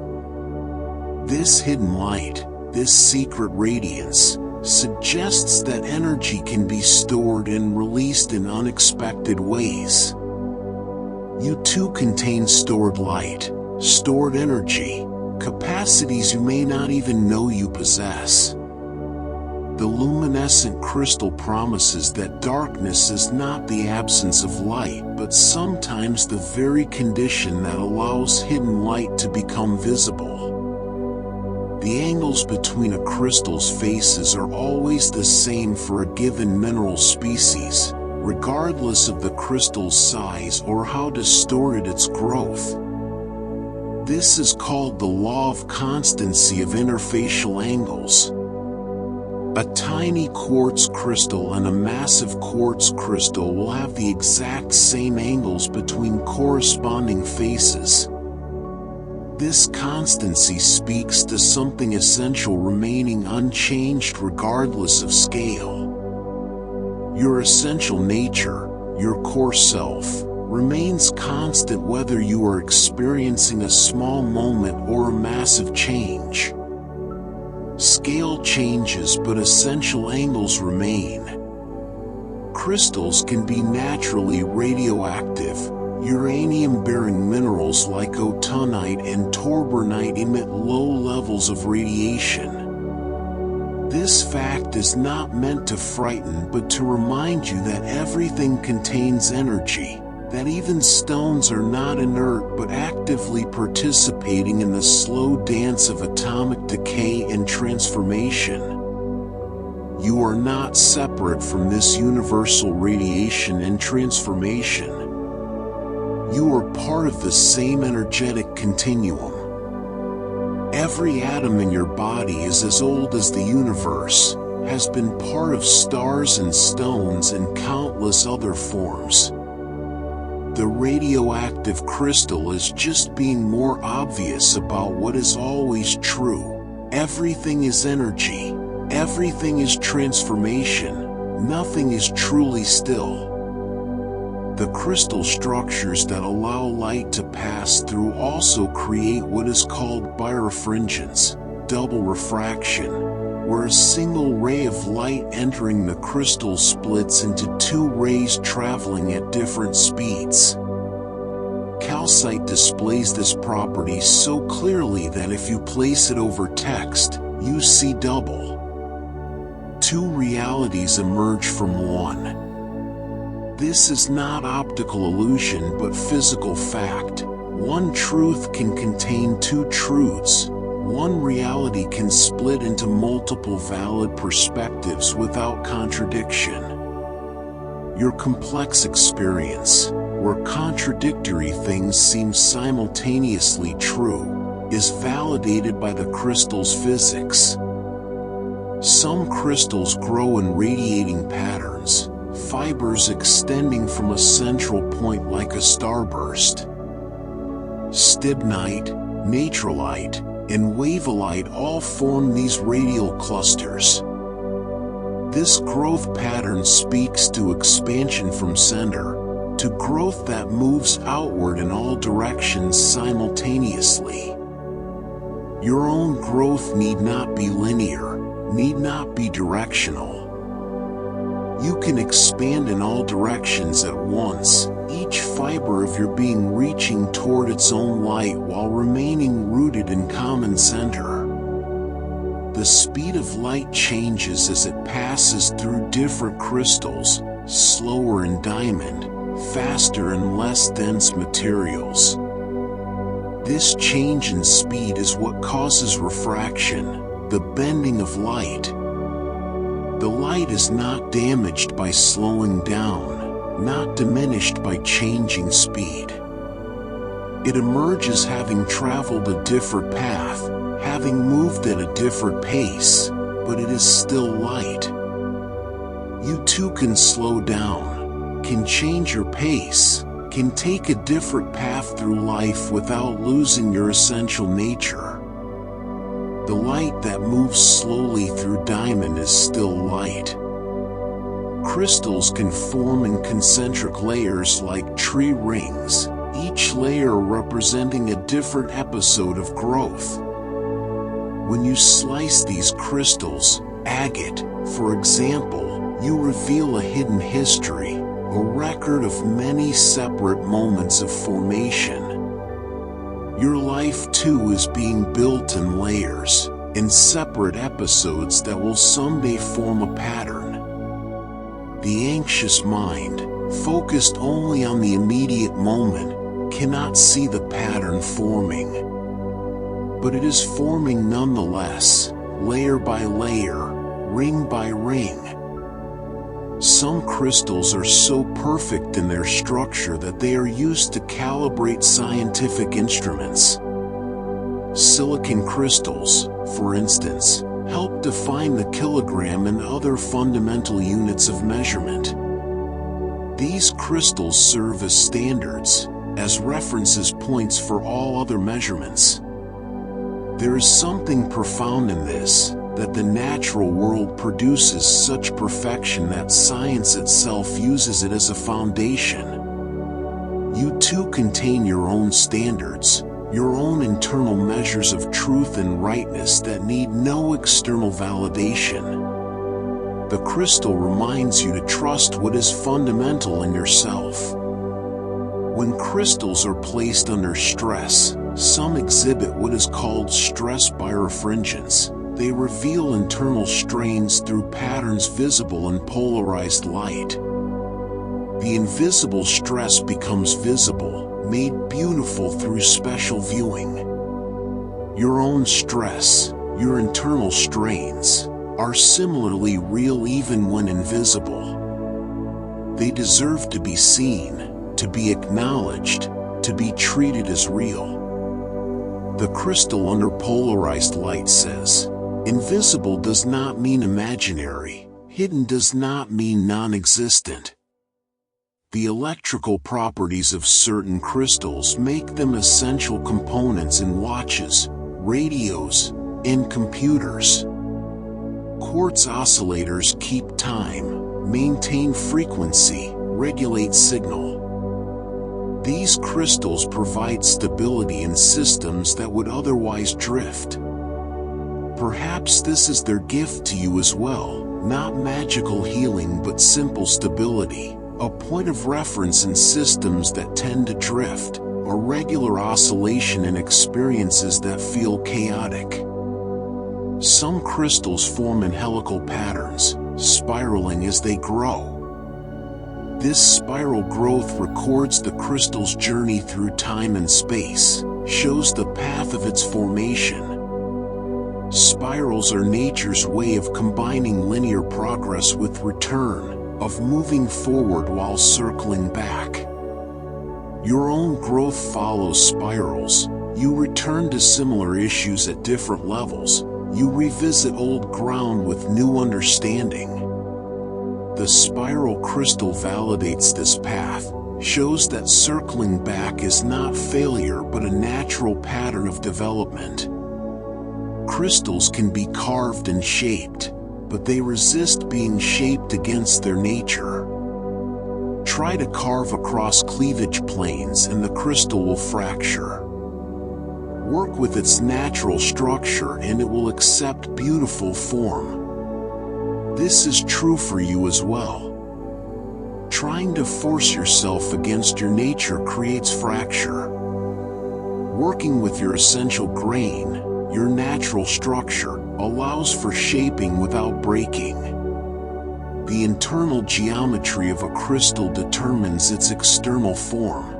This hidden light, this secret radiance, suggests that energy can be stored and released in unexpected ways. You too contain stored light, stored energy, capacities you may not even know you possess. The luminescent crystal promises that darkness is not the absence of light, but sometimes the very condition that allows hidden light to become visible. The angles between a crystal's faces are always the same for a given mineral species, regardless of the crystal's size or how distorted its growth. This is called the law of constancy of interfacial angles. A tiny quartz crystal and a massive quartz crystal will have the exact same angles between corresponding faces. This constancy speaks to something essential remaining unchanged regardless of scale. Your essential nature, your core self, remains constant whether you are experiencing a small moment or a massive change. Scale changes but essential angles remain. Crystals can be naturally radioactive. Uranium-bearing minerals like autunite and torbernite emit low levels of radiation. This fact is not meant to frighten but to remind you that everything contains energy, that even stones are not inert but actively participating in the slow dance of atomic decay and transformation. You are not separate from this universal radiation and transformation. You are part of the same energetic continuum. Every atom in your body is as old as the universe, has been part of stars and stones and countless other forms. The radioactive crystal is just being more obvious about what is always true. Everything is energy. Everything is transformation. Nothing is truly still. The crystal structures that allow light to pass through also create what is called birefringence, double refraction, where a single ray of light entering the crystal splits into two rays traveling at different speeds. Calcite displays this property so clearly that if you place it over text, you see double. Two realities emerge from one. This is not optical illusion but physical fact. One truth can contain two truths. One reality can split into multiple valid perspectives without contradiction. Your complex experience, where contradictory things seem simultaneously true, is validated by the crystal's physics. Some crystals grow in radiating patterns, fibers extending from a central point like a starburst. Stibnite, natrolite, and wavellite all form these radial clusters. This growth pattern speaks to expansion from center, to growth that moves outward in all directions simultaneously. Your own growth need not be linear, need not be directional. You can expand in all directions at once, each fiber of your being reaching toward its own light while remaining rooted in common center. The speed of light changes as it passes through different crystals, slower in diamond, faster in less dense materials. This change in speed is what causes refraction, the bending of light. The light is not damaged by slowing down, not diminished by changing speed. It emerges having traveled a different path, having moved at a different pace, but it is still light. You too can slow down, can change your pace, can take a different path through life without losing your essential nature. The light that moves slowly through diamond is still light. Crystals can form in concentric layers like tree rings, each layer representing a different episode of growth. When you slice these crystals, agate, for example, you reveal a hidden history, a record of many separate moments of formation. Your life too is being built in layers, in separate episodes that will someday form a pattern. The anxious mind, focused only on the immediate moment, cannot see the pattern forming. But it is forming nonetheless, layer by layer, ring by ring. Some crystals are so perfect in their structure that they are used to calibrate scientific instruments. Silicon crystals, for instance, help define the kilogram and other fundamental units of measurement. These crystals serve as standards, as references points for all other measurements. There is something profound in this, that the natural world produces such perfection that science itself uses it as a foundation. You too contain your own standards, your own internal measures of truth and rightness that need no external validation. The crystal reminds you to trust what is fundamental in yourself. When crystals are placed under stress, some exhibit what is called stress birefringence. They reveal internal strains through patterns visible in polarized light. The invisible stress becomes visible, made beautiful through special viewing. Your own stress, your internal strains, are similarly real even when invisible. They deserve to be seen, to be acknowledged, to be treated as real. The crystal under polarized light says, invisible does not mean imaginary, hidden does not mean non-existent. The electrical properties of certain crystals make them essential components in watches, radios, and computers. Quartz oscillators keep time, maintain frequency, regulate signal. These crystals provide stability in systems that would otherwise drift. Perhaps this is their gift to you as well, not magical healing but simple stability, a point of reference in systems that tend to drift, a regular oscillation in experiences that feel chaotic. Some crystals form in helical patterns, spiraling as they grow. This spiral growth records the crystal's journey through time and space, shows the path of its formation. Spirals are nature's way of combining linear progress with return, of moving forward while circling back. Your own growth follows spirals. You return to similar issues at different levels. You revisit old ground with new understanding. The spiral crystal validates this path, shows that circling back is not failure but a natural pattern of development. Crystals can be carved and shaped, but they resist being shaped against their nature. Try to carve across cleavage planes and the crystal will fracture. Work with its natural structure and it will accept beautiful form. This is true for you as well. Trying to force yourself against your nature creates fracture. Working with your essential grain, your natural structure, allows for shaping without breaking. The internal geometry of a crystal determines its external form.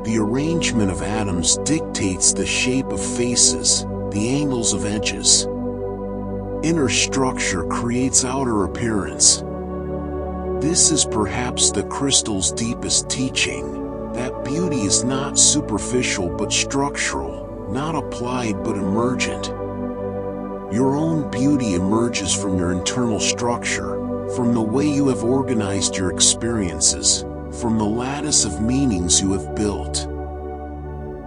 The arrangement of atoms dictates the shape of faces, the angles of edges. Inner structure creates outer appearance. This is perhaps the crystal's deepest teaching, that beauty is not superficial but structural, not applied but emergent. Your own beauty emerges from your internal structure, from the way you have organized your experiences, from the lattice of meanings you have built.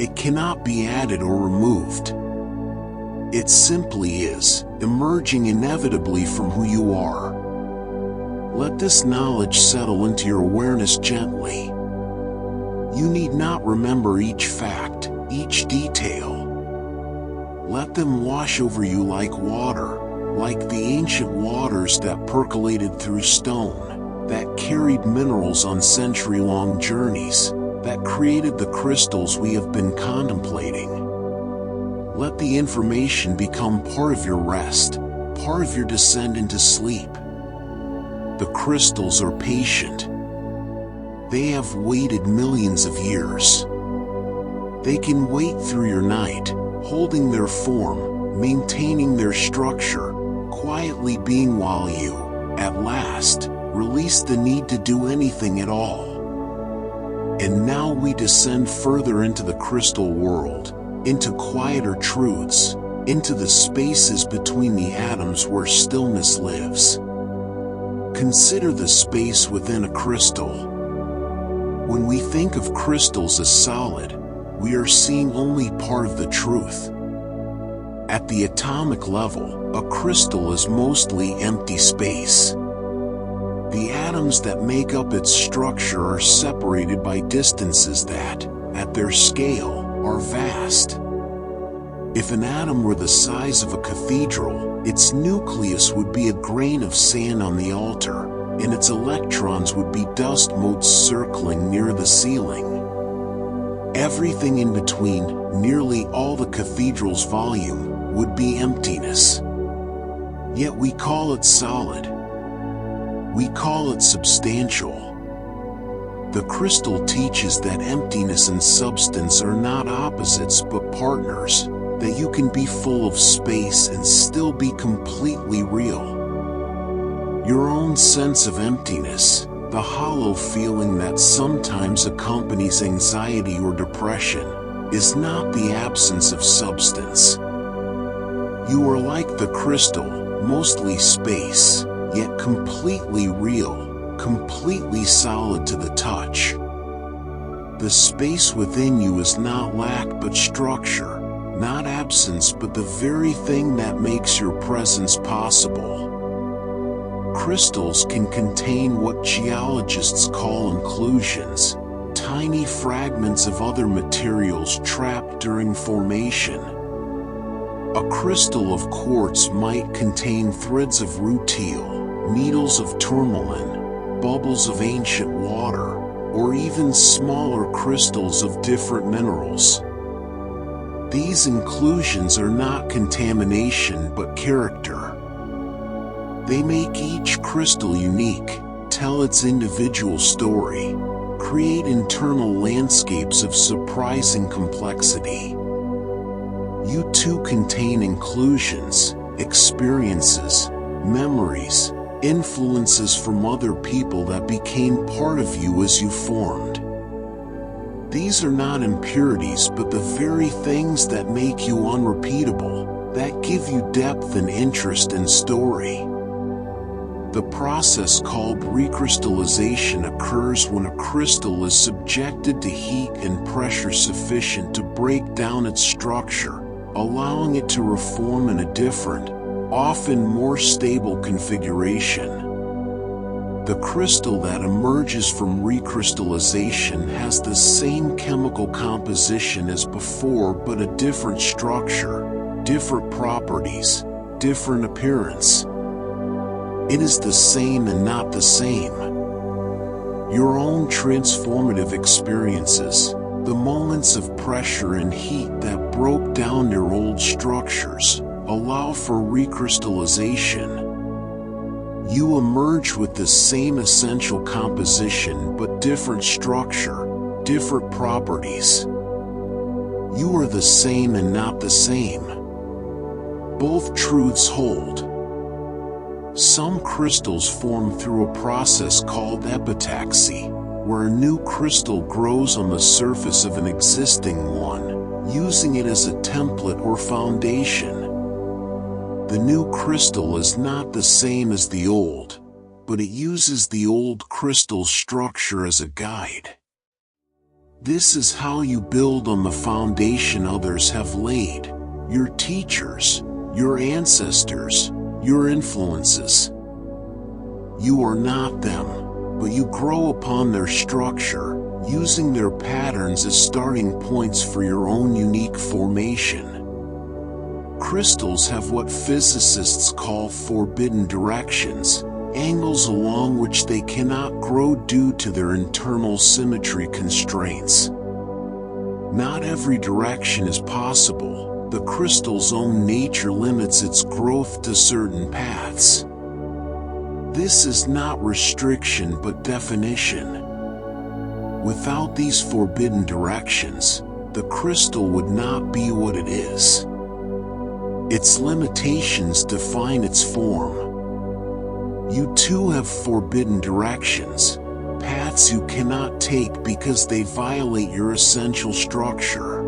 It cannot be added or removed. It simply is, emerging inevitably from who you are. Let this knowledge settle into your awareness gently. You need not remember each fact, each detail. Let them wash over you like water, like the ancient waters that percolated through stone, that carried minerals on century-long journeys, that created the crystals we have been contemplating. Let the information become part of your rest, part of your descent into sleep. The crystals are patient. They have waited millions of years. They can wait through your night, holding their form, maintaining their structure, quietly being while you, at last, release the need to do anything at all. And now we descend further into the crystal world, into quieter truths, into the spaces between the atoms where stillness lives. Consider the space within a crystal. When we think of crystals as solid, we are seeing only part of the truth. At the atomic level, a crystal is mostly empty space. The atoms that make up its structure are separated by distances that, at their scale, are vast. If an atom were the size of a cathedral, its nucleus would be a grain of sand on the altar, and its electrons would be dust motes circling near the ceiling. Everything in between, nearly all the cathedral's volume, would be emptiness. Yet we call it solid. We call it substantial. The crystal teaches that emptiness and substance are not opposites but partners. that you can be full of space and still be completely real. Your own sense of emptiness, the hollow feeling that sometimes accompanies anxiety or depression, is not the absence of substance. You are like the crystal, mostly space, yet completely real, completely solid to the touch. The space within you is not lack but structure, not absence but the very thing that makes your presence possible. Crystals can contain what geologists call inclusions, tiny fragments of other materials trapped during formation. A crystal of quartz might contain threads of rutile, needles of tourmaline, bubbles of ancient water, or even smaller crystals of different minerals. These inclusions are not contamination but character. They make each crystal unique, tell its individual story, create internal landscapes of surprising complexity. You too contain inclusions, experiences, memories, influences from other people that became part of you as you formed. These are not impurities but the very things that make you unrepeatable, that give you depth and interest in story. The process called recrystallization occurs when a crystal is subjected to heat and pressure sufficient to break down its structure, allowing it to reform in a different, often more stable configuration. The crystal that emerges from recrystallization has the same chemical composition as before but a different structure, different properties, different appearance. It is the same and not the same. Your own transformative experiences, the moments of pressure and heat that broke down your old structures, allow for recrystallization. You emerge with the same essential composition but different structure, different properties. You are the same and not the same. Both truths hold. Some crystals form through a process called epitaxy, where a new crystal grows on the surface of an existing one, using it as a template or foundation. The new crystal is not the same as the old, but it uses the old crystal's structure as a guide. This is how you build on the foundation others have laid, your teachers, your ancestors, your influences. You are not them, but you grow upon their structure, using their patterns as starting points for your own unique formation. Crystals have what physicists call forbidden directions, angles along which they cannot grow due to their internal symmetry constraints. Not every direction is possible. The crystal's own nature limits its growth to certain paths. This is not restriction but definition. Without these forbidden directions, the crystal would not be what it is. Its limitations define its form. You too have forbidden directions, paths you cannot take because they violate your essential structure.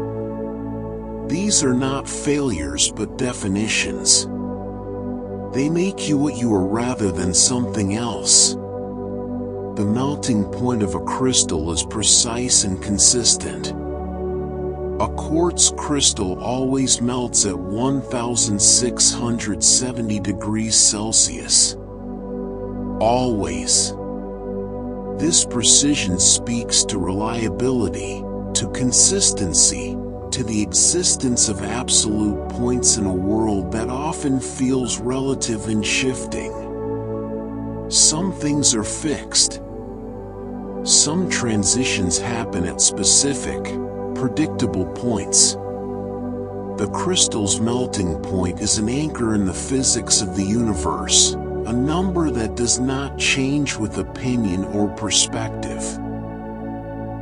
These are not failures but definitions. They make you what you are rather than something else. The melting point of a crystal is precise and consistent. A quartz crystal always melts at 1670 degrees Celsius. Always. This precision speaks to reliability, to consistency, to the existence of absolute points in a world that often feels relative and shifting. Some things are fixed. Some transitions happen at specific, predictable points. The crystal's melting point is an anchor in the physics of the universe, a number that does not change with opinion or perspective.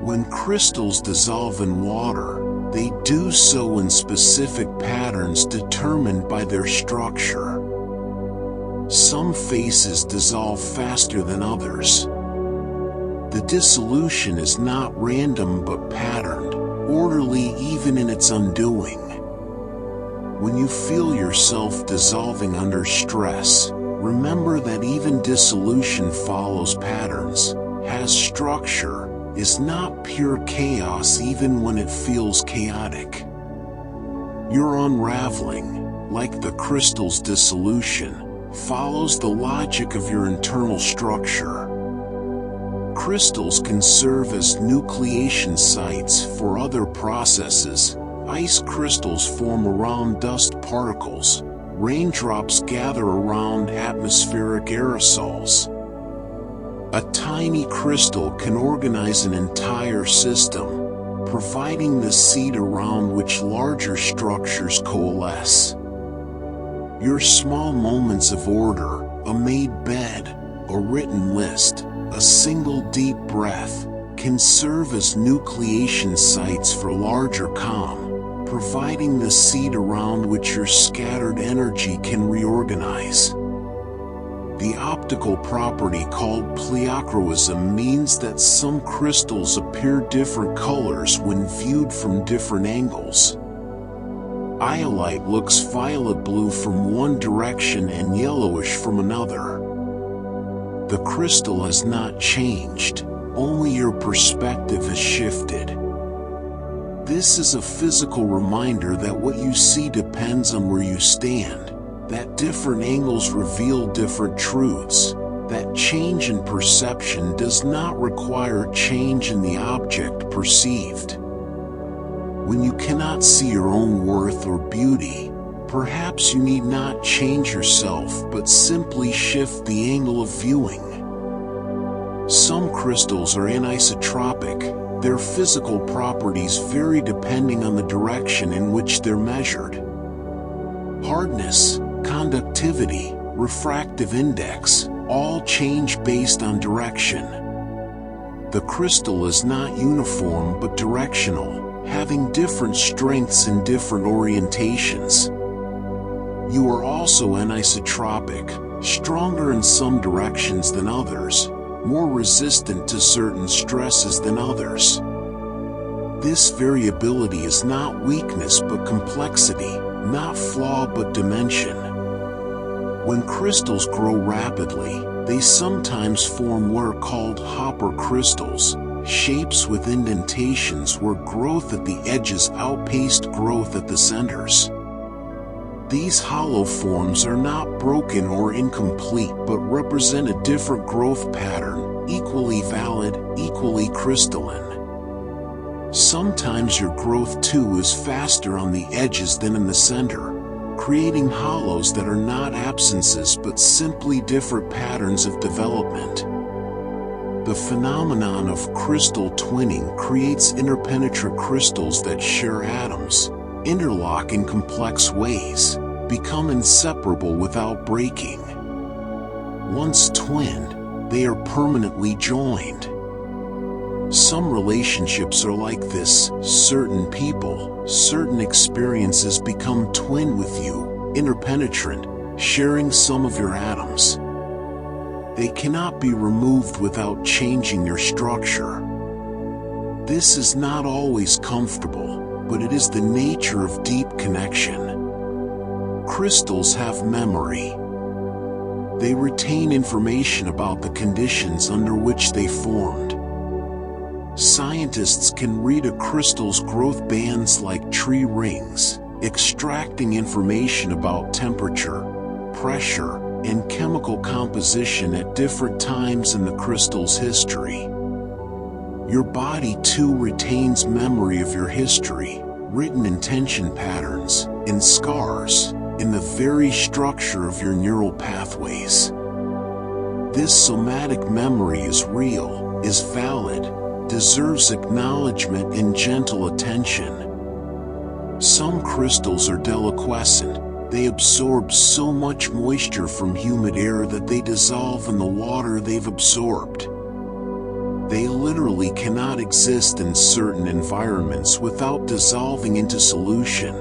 When crystals dissolve in water, They do so in specific patterns determined by their structure. Some phases dissolve faster than others. The dissolution is not random but patterned, orderly even in its undoing. When you feel yourself dissolving under stress, remember that even dissolution follows patterns, has structure, is not pure chaos even when it feels chaotic. Your unraveling, like the crystal's dissolution, follows the logic of your internal structure. Crystals can serve as nucleation sites for other processes. Ice crystals form around dust particles. Raindrops gather around atmospheric aerosols. A tiny crystal can organize an entire system, providing the seed around which larger structures coalesce. Your small moments of order, a made bed, a written list, a single deep breath, can serve as nucleation sites for larger calm, providing the seed around which your scattered energy can reorganize. The optical property called pleochroism means that some crystals appear different colors when viewed from different angles. Iolite looks violet blue from one direction and yellowish from another. The crystal has not changed, only your perspective has shifted. This is a physical reminder that what you see depends on where you stand, that different angles reveal different truths, that change in perception does not require change in the object perceived. When you cannot see your own worth or beauty, perhaps you need not change yourself but simply shift the angle of viewing. Some crystals are anisotropic. Their physical properties vary depending on the direction in which they're measured. Hardness, conductivity, refractive index, all change based on direction. The crystal is not uniform but directional, having different strengths in different orientations. You are also anisotropic, stronger in some directions than others, more resistant to certain stresses than others. This variability is not weakness but complexity, not flaw but dimension. When crystals grow rapidly, they sometimes form what are called hopper crystals, shapes with indentations where growth at the edges outpaced growth at the centers. These hollow forms are not broken or incomplete but represent a different growth pattern, equally valid, equally crystalline. Sometimes your growth too is faster on the edges than in the center, creating hollows that are not absences but simply different patterns of development. The phenomenon of crystal twinning creates interpenetrant crystals that share atoms, interlock in complex ways, become inseparable without breaking. Once twinned, they are permanently joined. Some relationships are like this. Certain people, certain experiences become twin with you, interpenetrant, sharing some of your atoms. They cannot be removed without changing your structure. This is not always comfortable, but it is the nature of deep connection. Crystals have memory. They retain information about the conditions under which they formed. Scientists can read a crystal's growth bands like tree rings, extracting information about temperature, pressure, and chemical composition at different times in the crystal's history. Your body too retains memory of your history, written in tension patterns, in scars, in the very structure of your neural pathways. This somatic memory is real, is valid, deserves acknowledgement and gentle attention. Some crystals are deliquescent. They absorb so much moisture from humid air that they dissolve in the water they've absorbed. They literally cannot exist in certain environments without dissolving into solution.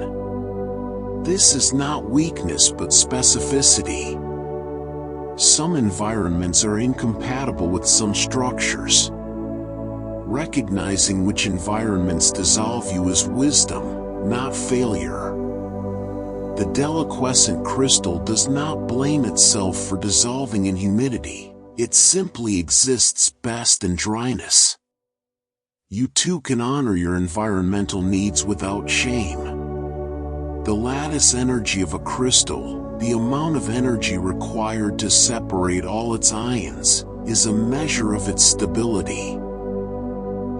This is not weakness but specificity. Some environments are incompatible with some structures. Recognizing which environments dissolve you is wisdom, not failure. The deliquescent crystal does not blame itself for dissolving in humidity. It simply exists best in dryness. You too can honor your environmental needs without shame. The lattice energy of a crystal, the amount of energy required to separate all its ions, is a measure of its stability.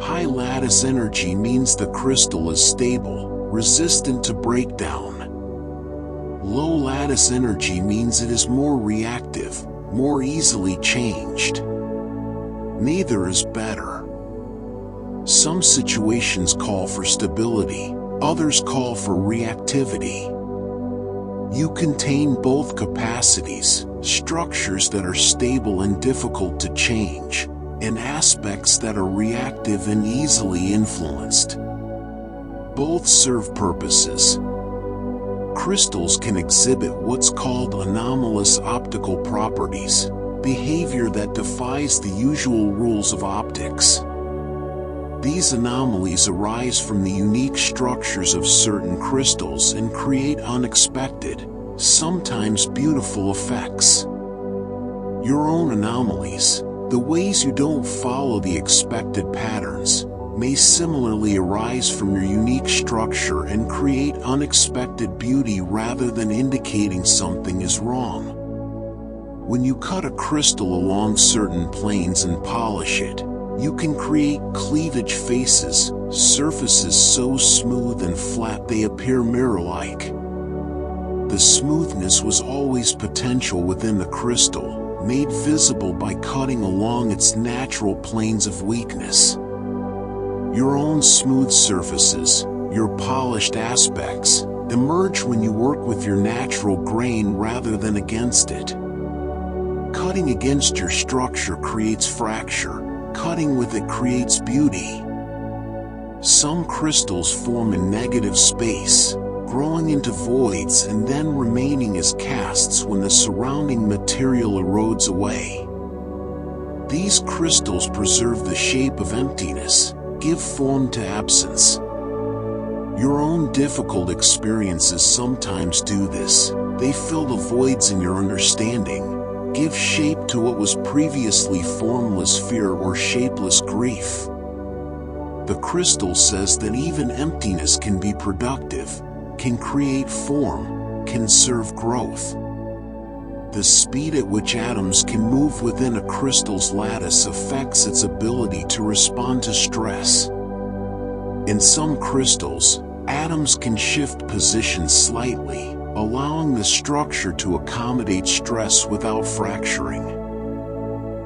High lattice energy means the crystal is stable, resistant to breakdown. Low lattice energy means it is more reactive, more easily changed. Neither is better. Some situations call for stability, others call for reactivity. You contain both capacities, structures that are stable and difficult to change, and aspects that are reactive and easily influenced. Both serve purposes. Crystals can exhibit what's called anomalous optical properties, behavior that defies the usual rules of optics. These anomalies arise from the unique structures of certain crystals and create unexpected, sometimes beautiful effects. Your own anomalies, the ways you don't follow the expected patterns, may similarly arise from your unique structure and create unexpected beauty rather than indicating something is wrong. When you cut a crystal along certain planes and polish it, you can create cleavage faces, surfaces so smooth and flat they appear mirror-like. The smoothness was always potential within the crystal, made visible by cutting along its natural planes of weakness. Your own smooth surfaces, your polished aspects, emerge when you work with your natural grain rather than against it. Cutting against your structure creates fracture, cutting with it creates beauty. Some crystals form in negative space, growing into voids and then remaining as casts when the surrounding material erodes away. These crystals preserve the shape of emptiness, give form to absence. Your own difficult experiences sometimes do this. They fill the voids in your understanding, give shape to what was previously formless fear or shapeless grief. The crystal says that even emptiness can be productive, can create form, can serve growth. The speed at which atoms can move within a crystal's lattice affects its ability to respond to stress. In some crystals, atoms can shift positions slightly, allowing the structure to accommodate stress without fracturing.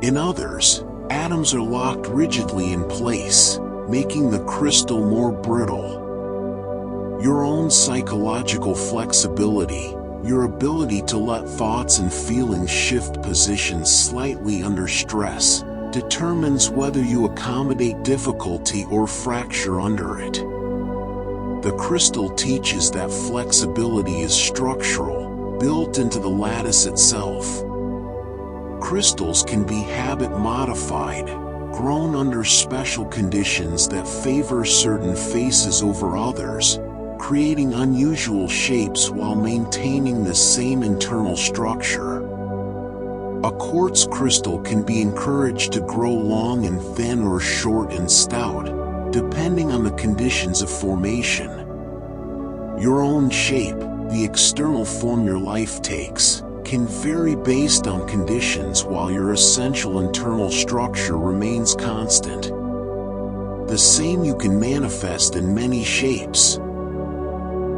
In others, atoms are locked rigidly in place, making the crystal more brittle. Your own psychological flexibility, your ability to let thoughts and feelings shift positions slightly under stress, determines whether you accommodate difficulty or fracture under it. The crystal teaches that flexibility is structural, built into the lattice itself. Crystals can be habit-modified, grown under special conditions that favor certain faces over others, creating unusual shapes while maintaining the same internal structure. A quartz crystal can be encouraged to grow long and thin or short and stout, depending on the conditions of formation. Your own shape, the external form your life takes, can vary based on conditions while your essential internal structure remains constant. The same you can manifest in many shapes.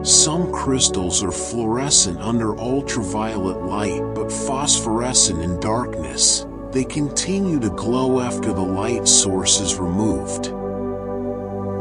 Some crystals are fluorescent under ultraviolet light but phosphorescent in darkness. They continue to glow after the light source is removed.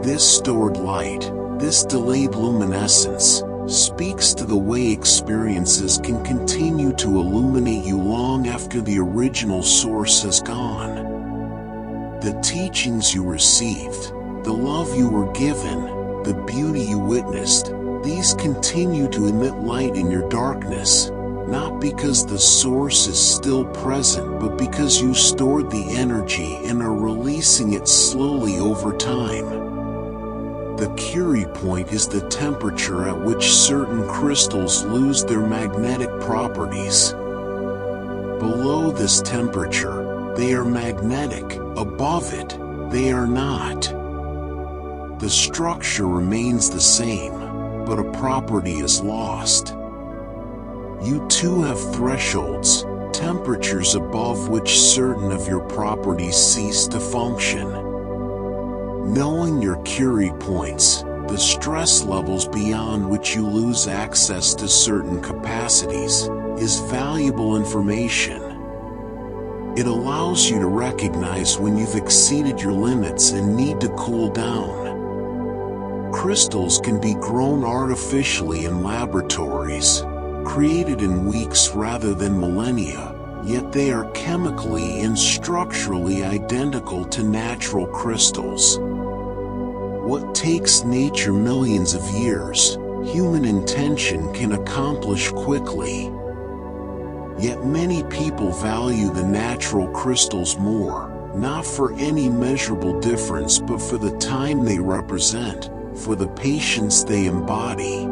This stored light, this delayed luminescence, speaks to the way experiences can continue to illuminate you long after the original source has gone. The teachings you received, the love you were given, the beauty you witnessed, these continue to emit light in your darkness, not because the source is still present, but because you stored the energy and are releasing it slowly over time. The Curie point is the temperature at which certain crystals lose their magnetic properties. Below this temperature, they are magnetic. Above it, they are not. The structure remains the same, but a property is lost. You too have thresholds, temperatures above which certain of your properties cease to function. Knowing your Curie points, the stress levels beyond which you lose access to certain capacities, is valuable information. It allows you to recognize when you've exceeded your limits and need to cool down. Crystals can be grown artificially in laboratories, created in weeks rather than millennia, yet they are chemically and structurally identical to natural crystals. What takes nature millions of years, human intention can accomplish quickly. Yet many people value the natural crystals more, not for any measurable difference but for the time they represent, for the patience they embody.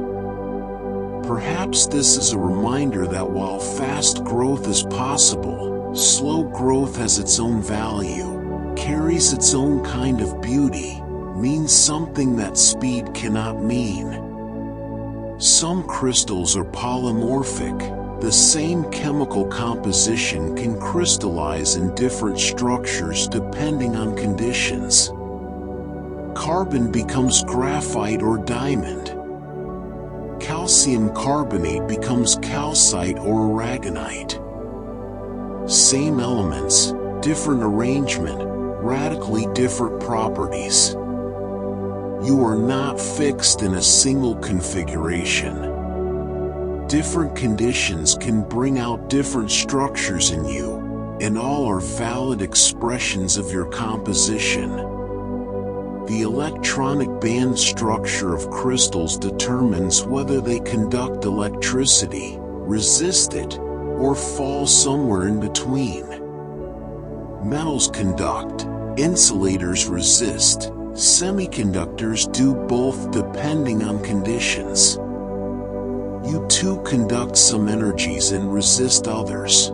Perhaps this is a reminder that while fast growth is possible, slow growth has its own value, carries its own kind of beauty, means something that speed cannot mean. Some crystals are polymorphic. The same chemical composition can crystallize in different structures depending on conditions. Carbon becomes graphite or diamond. Calcium carbonate becomes calcite or aragonite. Same elements, different arrangement, radically different properties. You are not fixed in a single configuration. Different conditions can bring out different structures in you, and all are valid expressions of your composition. The electronic band structure of crystals determines whether they conduct electricity, resist it, or fall somewhere in between. Metals conduct, insulators resist, semiconductors do both depending on conditions. You too conduct some energies and resist others.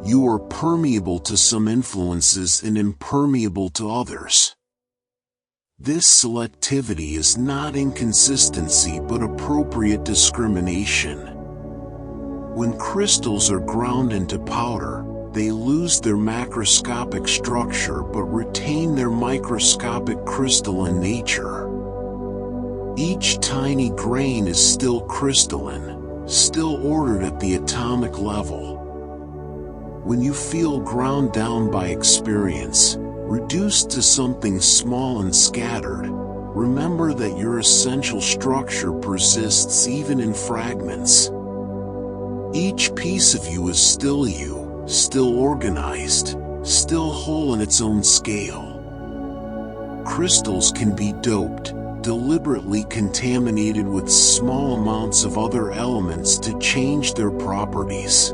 You are permeable to some influences and impermeable to others. This selectivity is not inconsistency but appropriate discrimination. When crystals are ground into powder, they lose their macroscopic structure but retain their microscopic crystalline nature. Each tiny grain is still crystalline, still ordered at the atomic level. When you feel ground down by experience, reduced to something small and scattered, remember that your essential structure persists even in fragments. Each piece of you is still you, still organized, still whole in its own scale. Crystals can be doped, deliberately contaminated with small amounts of other elements to change their properties.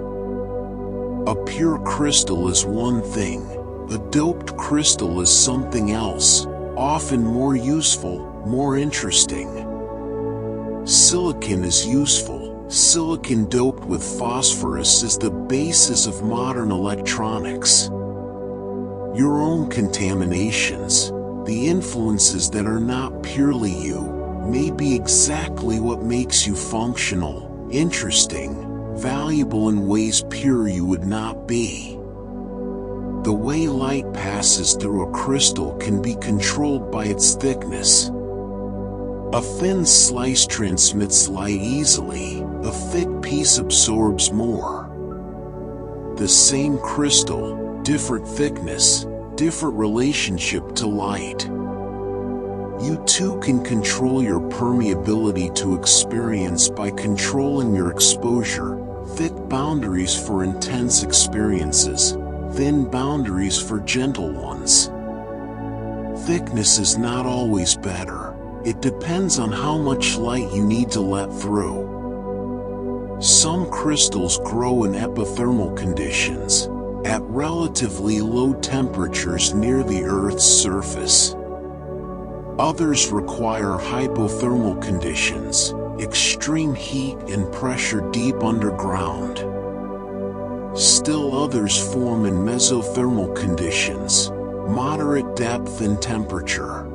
A pure crystal is one thing, a doped crystal is something else, often more useful, more interesting. Silicon is useful. Silicon doped with phosphorus is the basis of modern electronics. Your own contaminations, the influences that are not purely you, may be exactly what makes you functional, interesting, valuable in ways pure you would not be. The way light passes through a crystal can be controlled by its thickness. A thin slice transmits light easily, a thick piece absorbs more. The same crystal, different thickness, different relationship to light. You too can control your permeability to experience by controlling your exposure, thick boundaries for intense experiences, thin boundaries for gentle ones. Thickness is not always better. It depends on how much light you need to let through. Some crystals grow in epithermal conditions, at relatively low temperatures near the Earth's surface. Others require hypothermal conditions, extreme heat and pressure deep underground. Still others form in mesothermal conditions, moderate depth and temperature.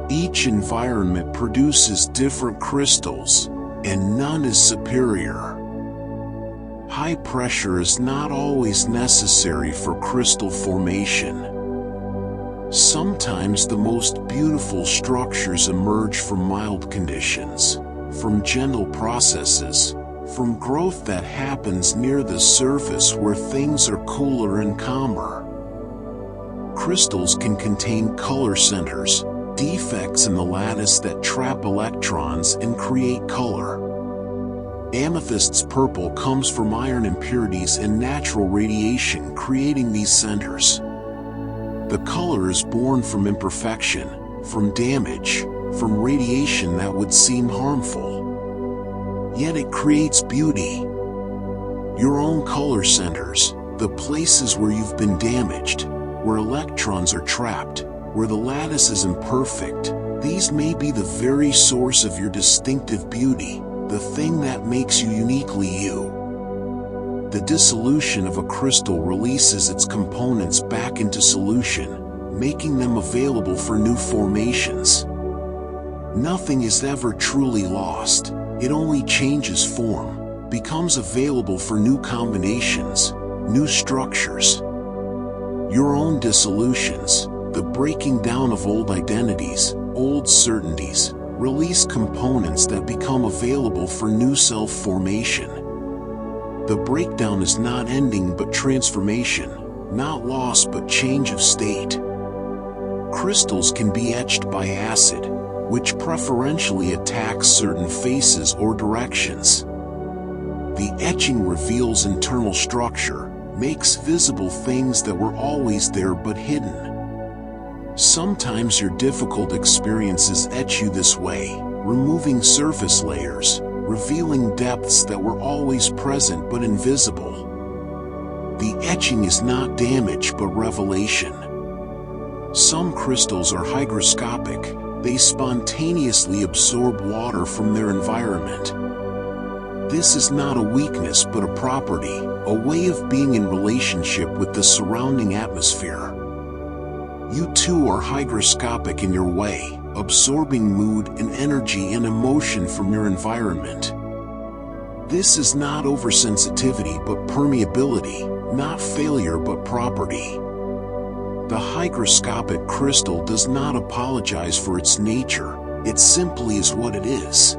Each environment produces different crystals, and none is superior. High pressure is not always necessary for crystal formation. Sometimes the most beautiful structures emerge from mild conditions, from gentle processes, from growth that happens near the surface where things are cooler and calmer. Crystals can contain color centers, defects in the lattice that trap electrons and create color. Amethyst's purple comes from iron impurities and natural radiation creating these centers. The color is born from imperfection, from damage, from radiation that would seem harmful. Yet it creates beauty. Your own color centers, the places where you've been damaged, where electrons are trapped, where the lattice is imperfect, these may be the very source of your distinctive beauty, the thing that makes you uniquely you. The dissolution of a crystal releases its components back into solution, making them available for new formations. Nothing is ever truly lost, it only changes form, becomes available for new combinations, new structures. Your own dissolutions, the breaking down of old identities, old certainties, release components that become available for new self-formation. The breakdown is not ending but transformation, not loss but change of state. Crystals can be etched by acid, which preferentially attacks certain faces or directions. The etching reveals internal structure, makes visible things that were always there but hidden. Sometimes your difficult experiences etch you this way, removing surface layers, revealing depths that were always present but invisible. The etching is not damage but revelation. Some crystals are hygroscopic, they spontaneously absorb water from their environment. This is not a weakness but a property, a way of being in relationship with the surrounding atmosphere. You too are hygroscopic in your way, absorbing mood and energy and emotion from your environment. This is not oversensitivity but permeability, not failure but property. The hygroscopic crystal does not apologize for its nature, it simply is what it is.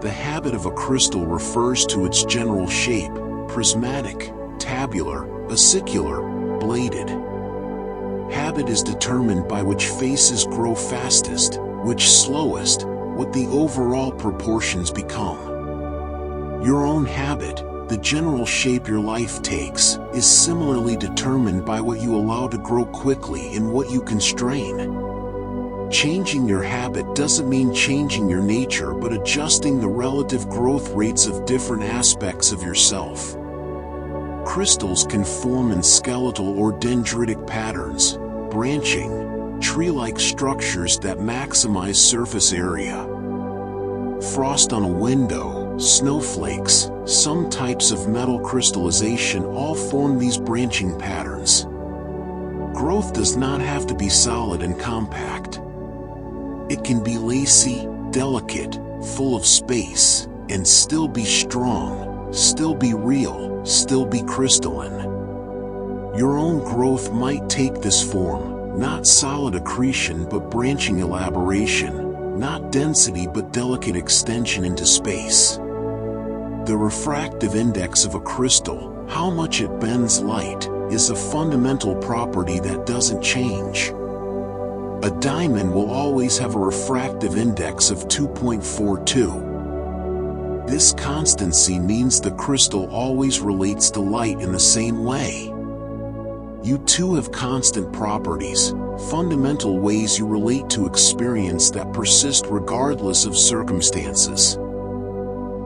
The habit of a crystal refers to its general shape, prismatic, tabular, acicular, bladed. Habit is determined by which faces grow fastest, which slowest, what the overall proportions become. Your own habit, the general shape your life takes, is similarly determined by what you allow to grow quickly and what you constrain. Changing your habit doesn't mean changing your nature but adjusting the relative growth rates of different aspects of yourself. Crystals can form in skeletal or dendritic patterns, branching, tree-like structures that maximize surface area. Frost on a window, snowflakes, some types of metal crystallization all form these branching patterns. Growth does not have to be solid and compact. It can be lacy, delicate, full of space, and still be strong, still be real, still be crystalline. Your own growth might take this form, not solid accretion but branching elaboration, not density but delicate extension into space. The refractive index of a crystal, how much it bends light, is a fundamental property that doesn't change. A diamond will always have a refractive index of 2.42. This constancy means the crystal always relates to light in the same way. You too have constant properties, fundamental ways you relate to experience that persist regardless of circumstances.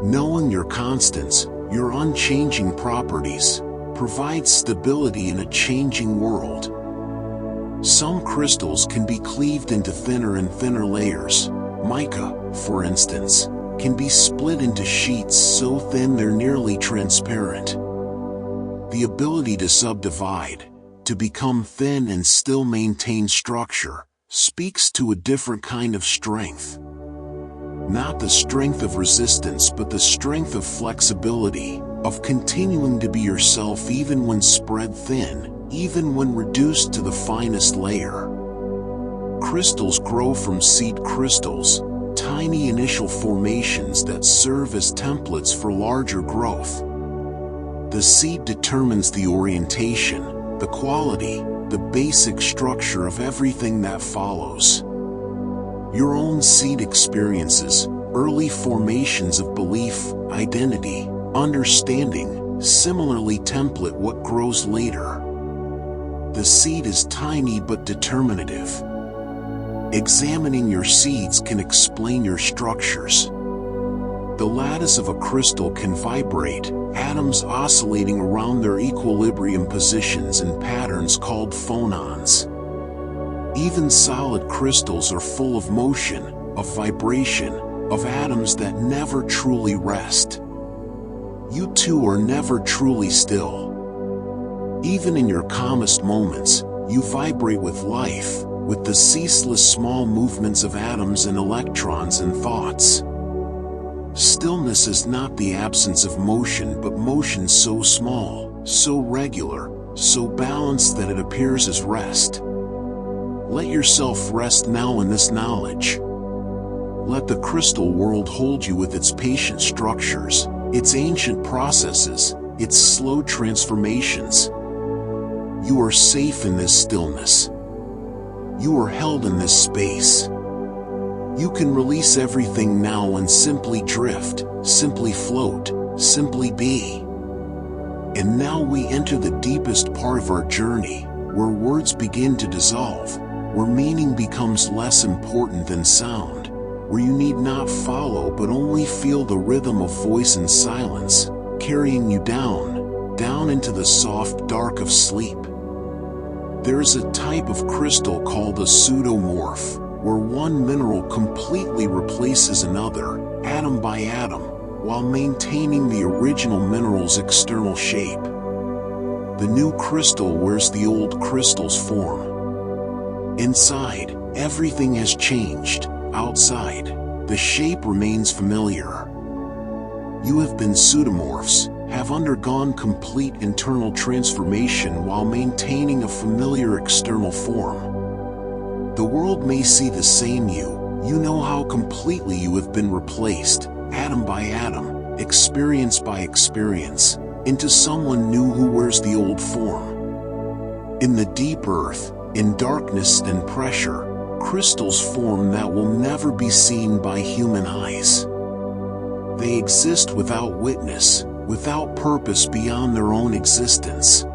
Knowing your constants, your unchanging properties, provides stability in a changing world. Some crystals can be cleaved into thinner and thinner layers. Mica, for instance, can be split into sheets so thin they're nearly transparent. The ability to subdivide, to become thin and still maintain structure, speaks to a different kind of strength. Not the strength of resistance, but the strength of flexibility, of continuing to be yourself even when spread thin, even when reduced to the finest layer. Crystals grow from seed crystals, tiny initial formations that serve as templates for larger growth. The seed determines the orientation, the quality, the basic structure of everything that follows. Your own seed experiences, early formations of belief, identity, understanding, similarly template what grows later. The seed is tiny but determinative. Examining your seeds can explain your structures. The lattice of a crystal can vibrate, atoms oscillating around their equilibrium positions in patterns called phonons. Even solid crystals are full of motion, of vibration, of atoms that never truly rest. You too are never truly still. Even in your calmest moments, you vibrate with life, with the ceaseless small movements of atoms and electrons and thoughts. Stillness is not the absence of motion, but motion so small, so regular, so balanced that it appears as rest. Let yourself rest now in this knowledge. Let the crystal world hold you with its patient structures, its ancient processes, its slow transformations. You are safe in this stillness. You are held in this space. You can release everything now and simply drift, simply float, simply be. And now we enter the deepest part of our journey, where words begin to dissolve, where meaning becomes less important than sound, where you need not follow but only feel the rhythm of voice and silence, carrying you down into the soft dark of sleep. There is a type of crystal called a pseudomorph, where one mineral completely replaces another, atom by atom, while maintaining the original mineral's external shape. The new crystal wears the old crystal's form. Inside, everything has changed. Outside, the shape remains familiar. You have been pseudomorphs, have undergone complete internal transformation while maintaining a familiar external form. The world may see the same you know how completely you have been replaced, atom by atom, experience by experience, into someone new who wears the old form. In the deep earth, in darkness and pressure, crystals form that will never be seen by human eyes. They exist without witness, without purpose beyond their own existence.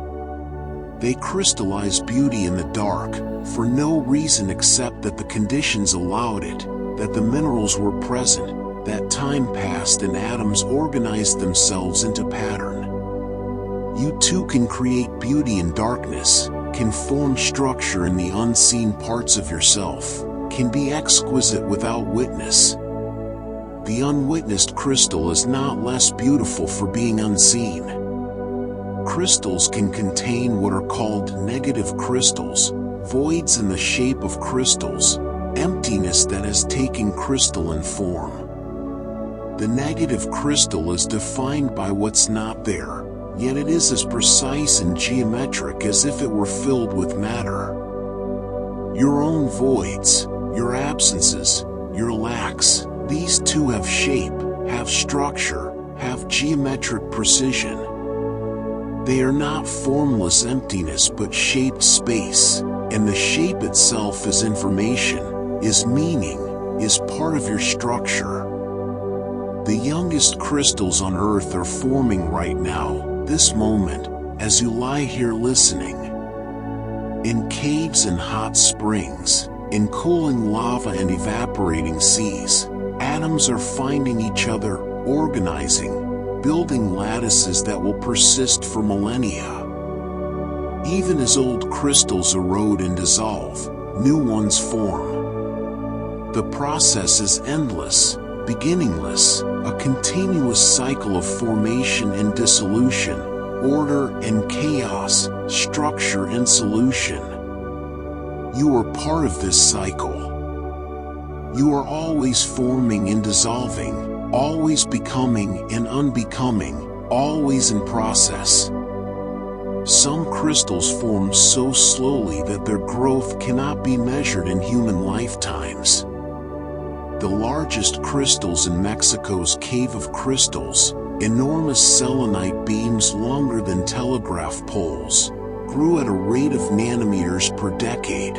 They crystallize beauty in the dark, for no reason except that the conditions allowed it, that the minerals were present, that time passed and atoms organized themselves into pattern. You too can create beauty in darkness, can form structure in the unseen parts of yourself, can be exquisite without witness. The unwitnessed crystal is not less beautiful for being unseen. Crystals can contain what are called negative crystals, voids in the shape of crystals, emptiness that has taken crystalline form. The negative crystal is defined by what's not there, yet it is as precise and geometric as if it were filled with matter. Your own voids, your absences, your lacks, these too have shape, have structure, have geometric precision. They are not formless emptiness but shaped space, and the shape itself is information, is meaning, is part of your structure. The youngest crystals on Earth are forming right now, this moment, as you lie here listening. In caves and hot springs, in cooling lava and evaporating seas, atoms are finding each other, organizing, building lattices that will persist for millennia. Even as old crystals erode and dissolve, new ones form. The process is endless, beginningless, a continuous cycle of formation and dissolution, order and chaos, structure and solution. You are part of this cycle. You are always forming and dissolving, always becoming and unbecoming, always in process. Some crystals form so slowly that their growth cannot be measured in human lifetimes. The largest crystals in Mexico's Cave of Crystals, enormous selenite beams longer than telegraph poles, grew at a rate of nanometers per decade.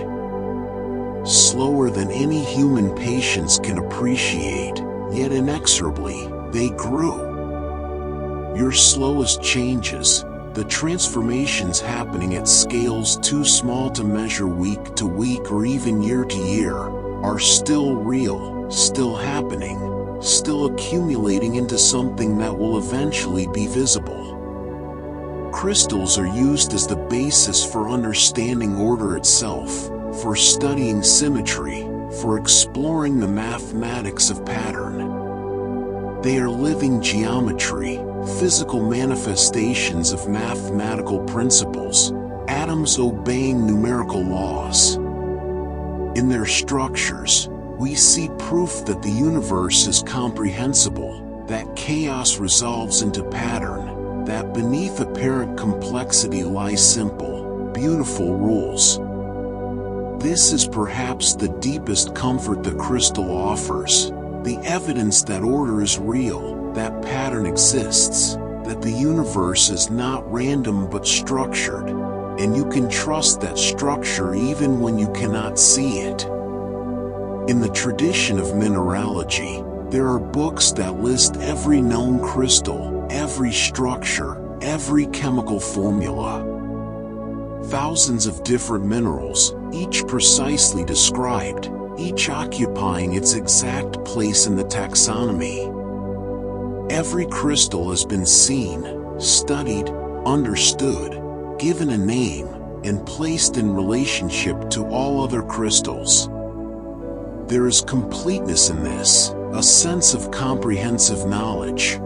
Slower than any human patience can appreciate, yet inexorably, they grew. Your slowest changes, the transformations happening at scales too small to measure week to week or even year to year, are still real, still happening, still accumulating into something that will eventually be visible. Crystals are used as the basis for understanding order itself, for studying symmetry, for exploring the mathematics of pattern. They are living geometry, physical manifestations of mathematical principles, atoms obeying numerical laws. In their structures, we see proof that the universe is comprehensible, that chaos resolves into pattern, that beneath apparent complexity lie simple, beautiful rules. This is perhaps the deepest comfort the crystal offers, the evidence that order is real, that pattern exists, that the universe is not random but structured, and you can trust that structure even when you cannot see it. In the tradition of mineralogy, there are books that list every known crystal, every structure, every chemical formula. Thousands of different minerals, each precisely described, each occupying its exact place in the taxonomy. Every crystal has been seen, studied, understood, given a name, and placed in relationship to all other crystals. There is completeness in this, a sense of comprehensive knowledge.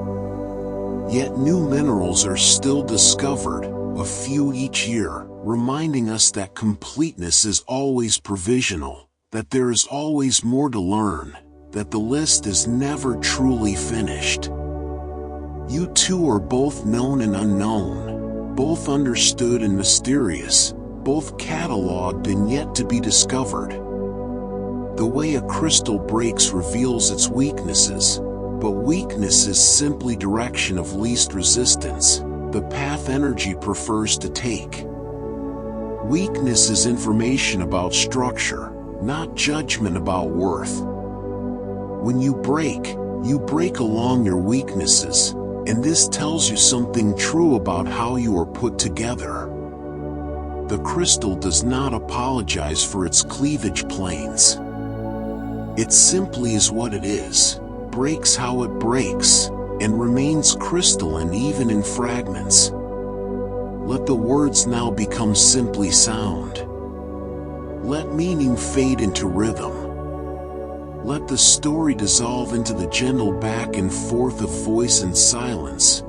Yet new minerals are still discovered, a few each year, reminding us that completeness is always provisional, that there is always more to learn, that the list is never truly finished. You two are both known and unknown, both understood and mysterious, both cataloged and yet to be discovered. The way a crystal breaks reveals its weaknesses, but weakness is simply direction of least resistance, the path energy prefers to take. Weakness is information about structure, not judgment about worth. When you break along your weaknesses, and this tells you something true about how you are put together. The crystal does not apologize for its cleavage planes. It simply is what it is, breaks how it breaks, and remains crystalline even in fragments. Let the words now become simply sound. Let meaning fade into rhythm. Let the story dissolve into the gentle back and forth of voice and silence,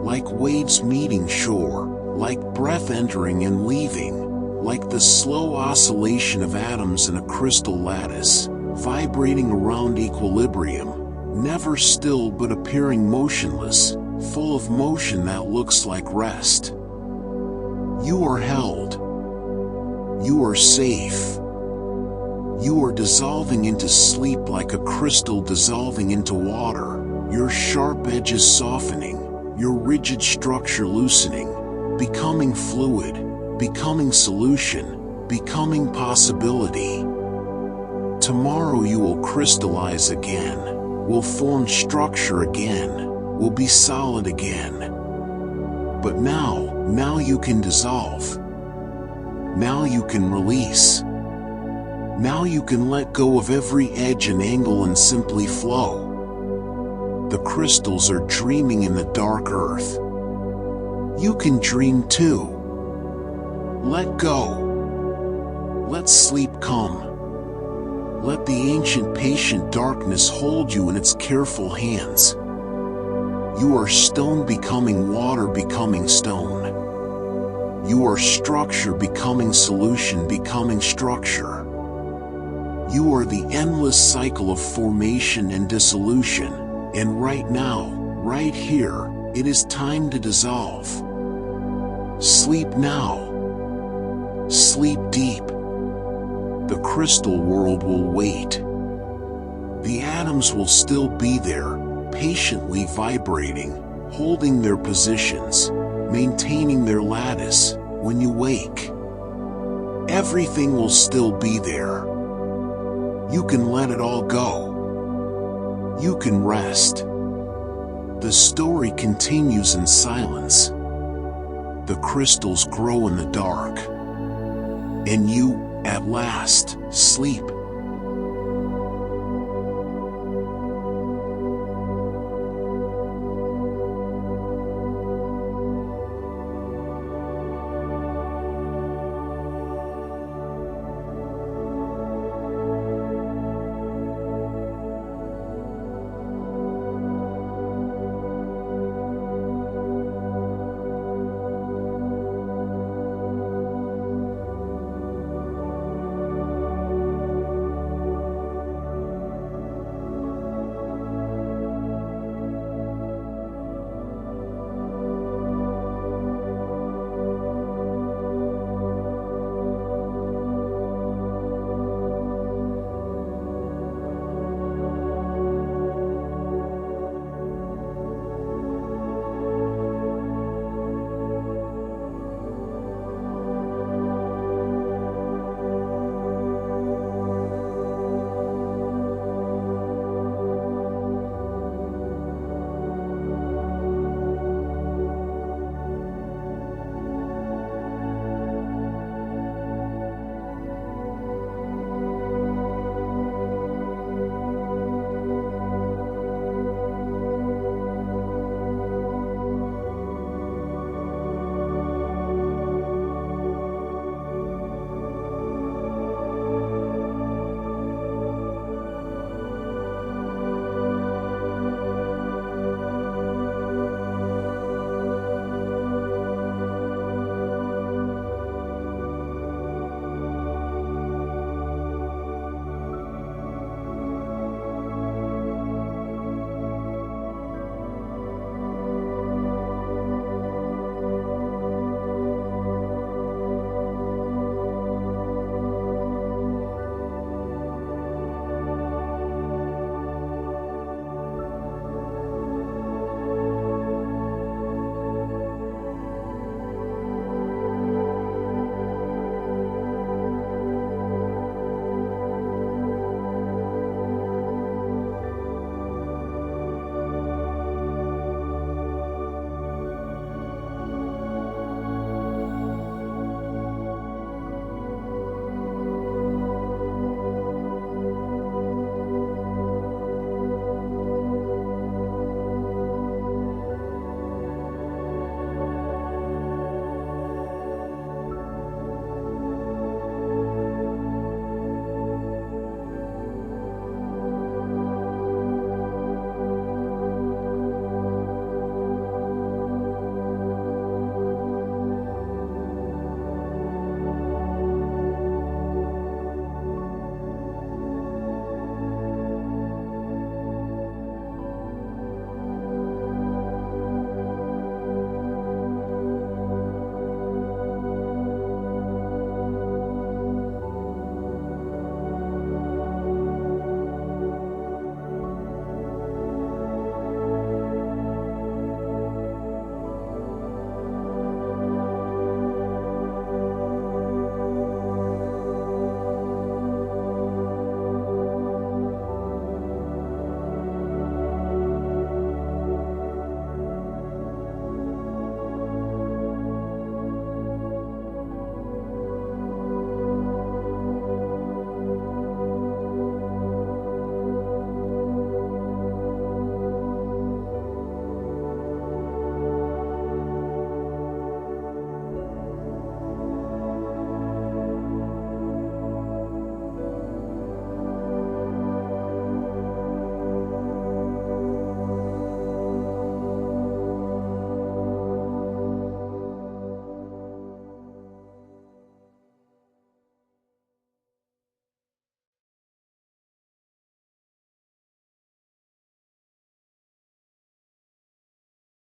like waves meeting shore, like breath entering and leaving, like the slow oscillation of atoms in a crystal lattice, vibrating around equilibrium, never still but appearing motionless, full of motion that looks like rest. You are held. You are safe. You are dissolving into sleep like a crystal dissolving into water, your sharp edges softening, your rigid structure loosening, becoming fluid, becoming solution, becoming possibility. Tomorrow you will crystallize again, will form structure again, will be solid again. But now Now you can dissolve. Now you can release. Now you can let go of every edge and angle and simply flow. The crystals are dreaming in the dark earth. You can dream too. Let go. Let sleep come. Let the ancient patient darkness hold you in its careful hands. You are stone becoming water becoming stone. You are structure becoming solution becoming structure. You are the endless cycle of formation and dissolution, and right now, right here, it is time to dissolve. Sleep now. Sleep deep. The crystal world will wait. The atoms will still be there, patiently vibrating, holding their positions, maintaining their lattice. When you wake, everything will still be there. You can let it all go. You can rest. The story continues in silence. The crystals grow in the dark. And you, at last, sleep.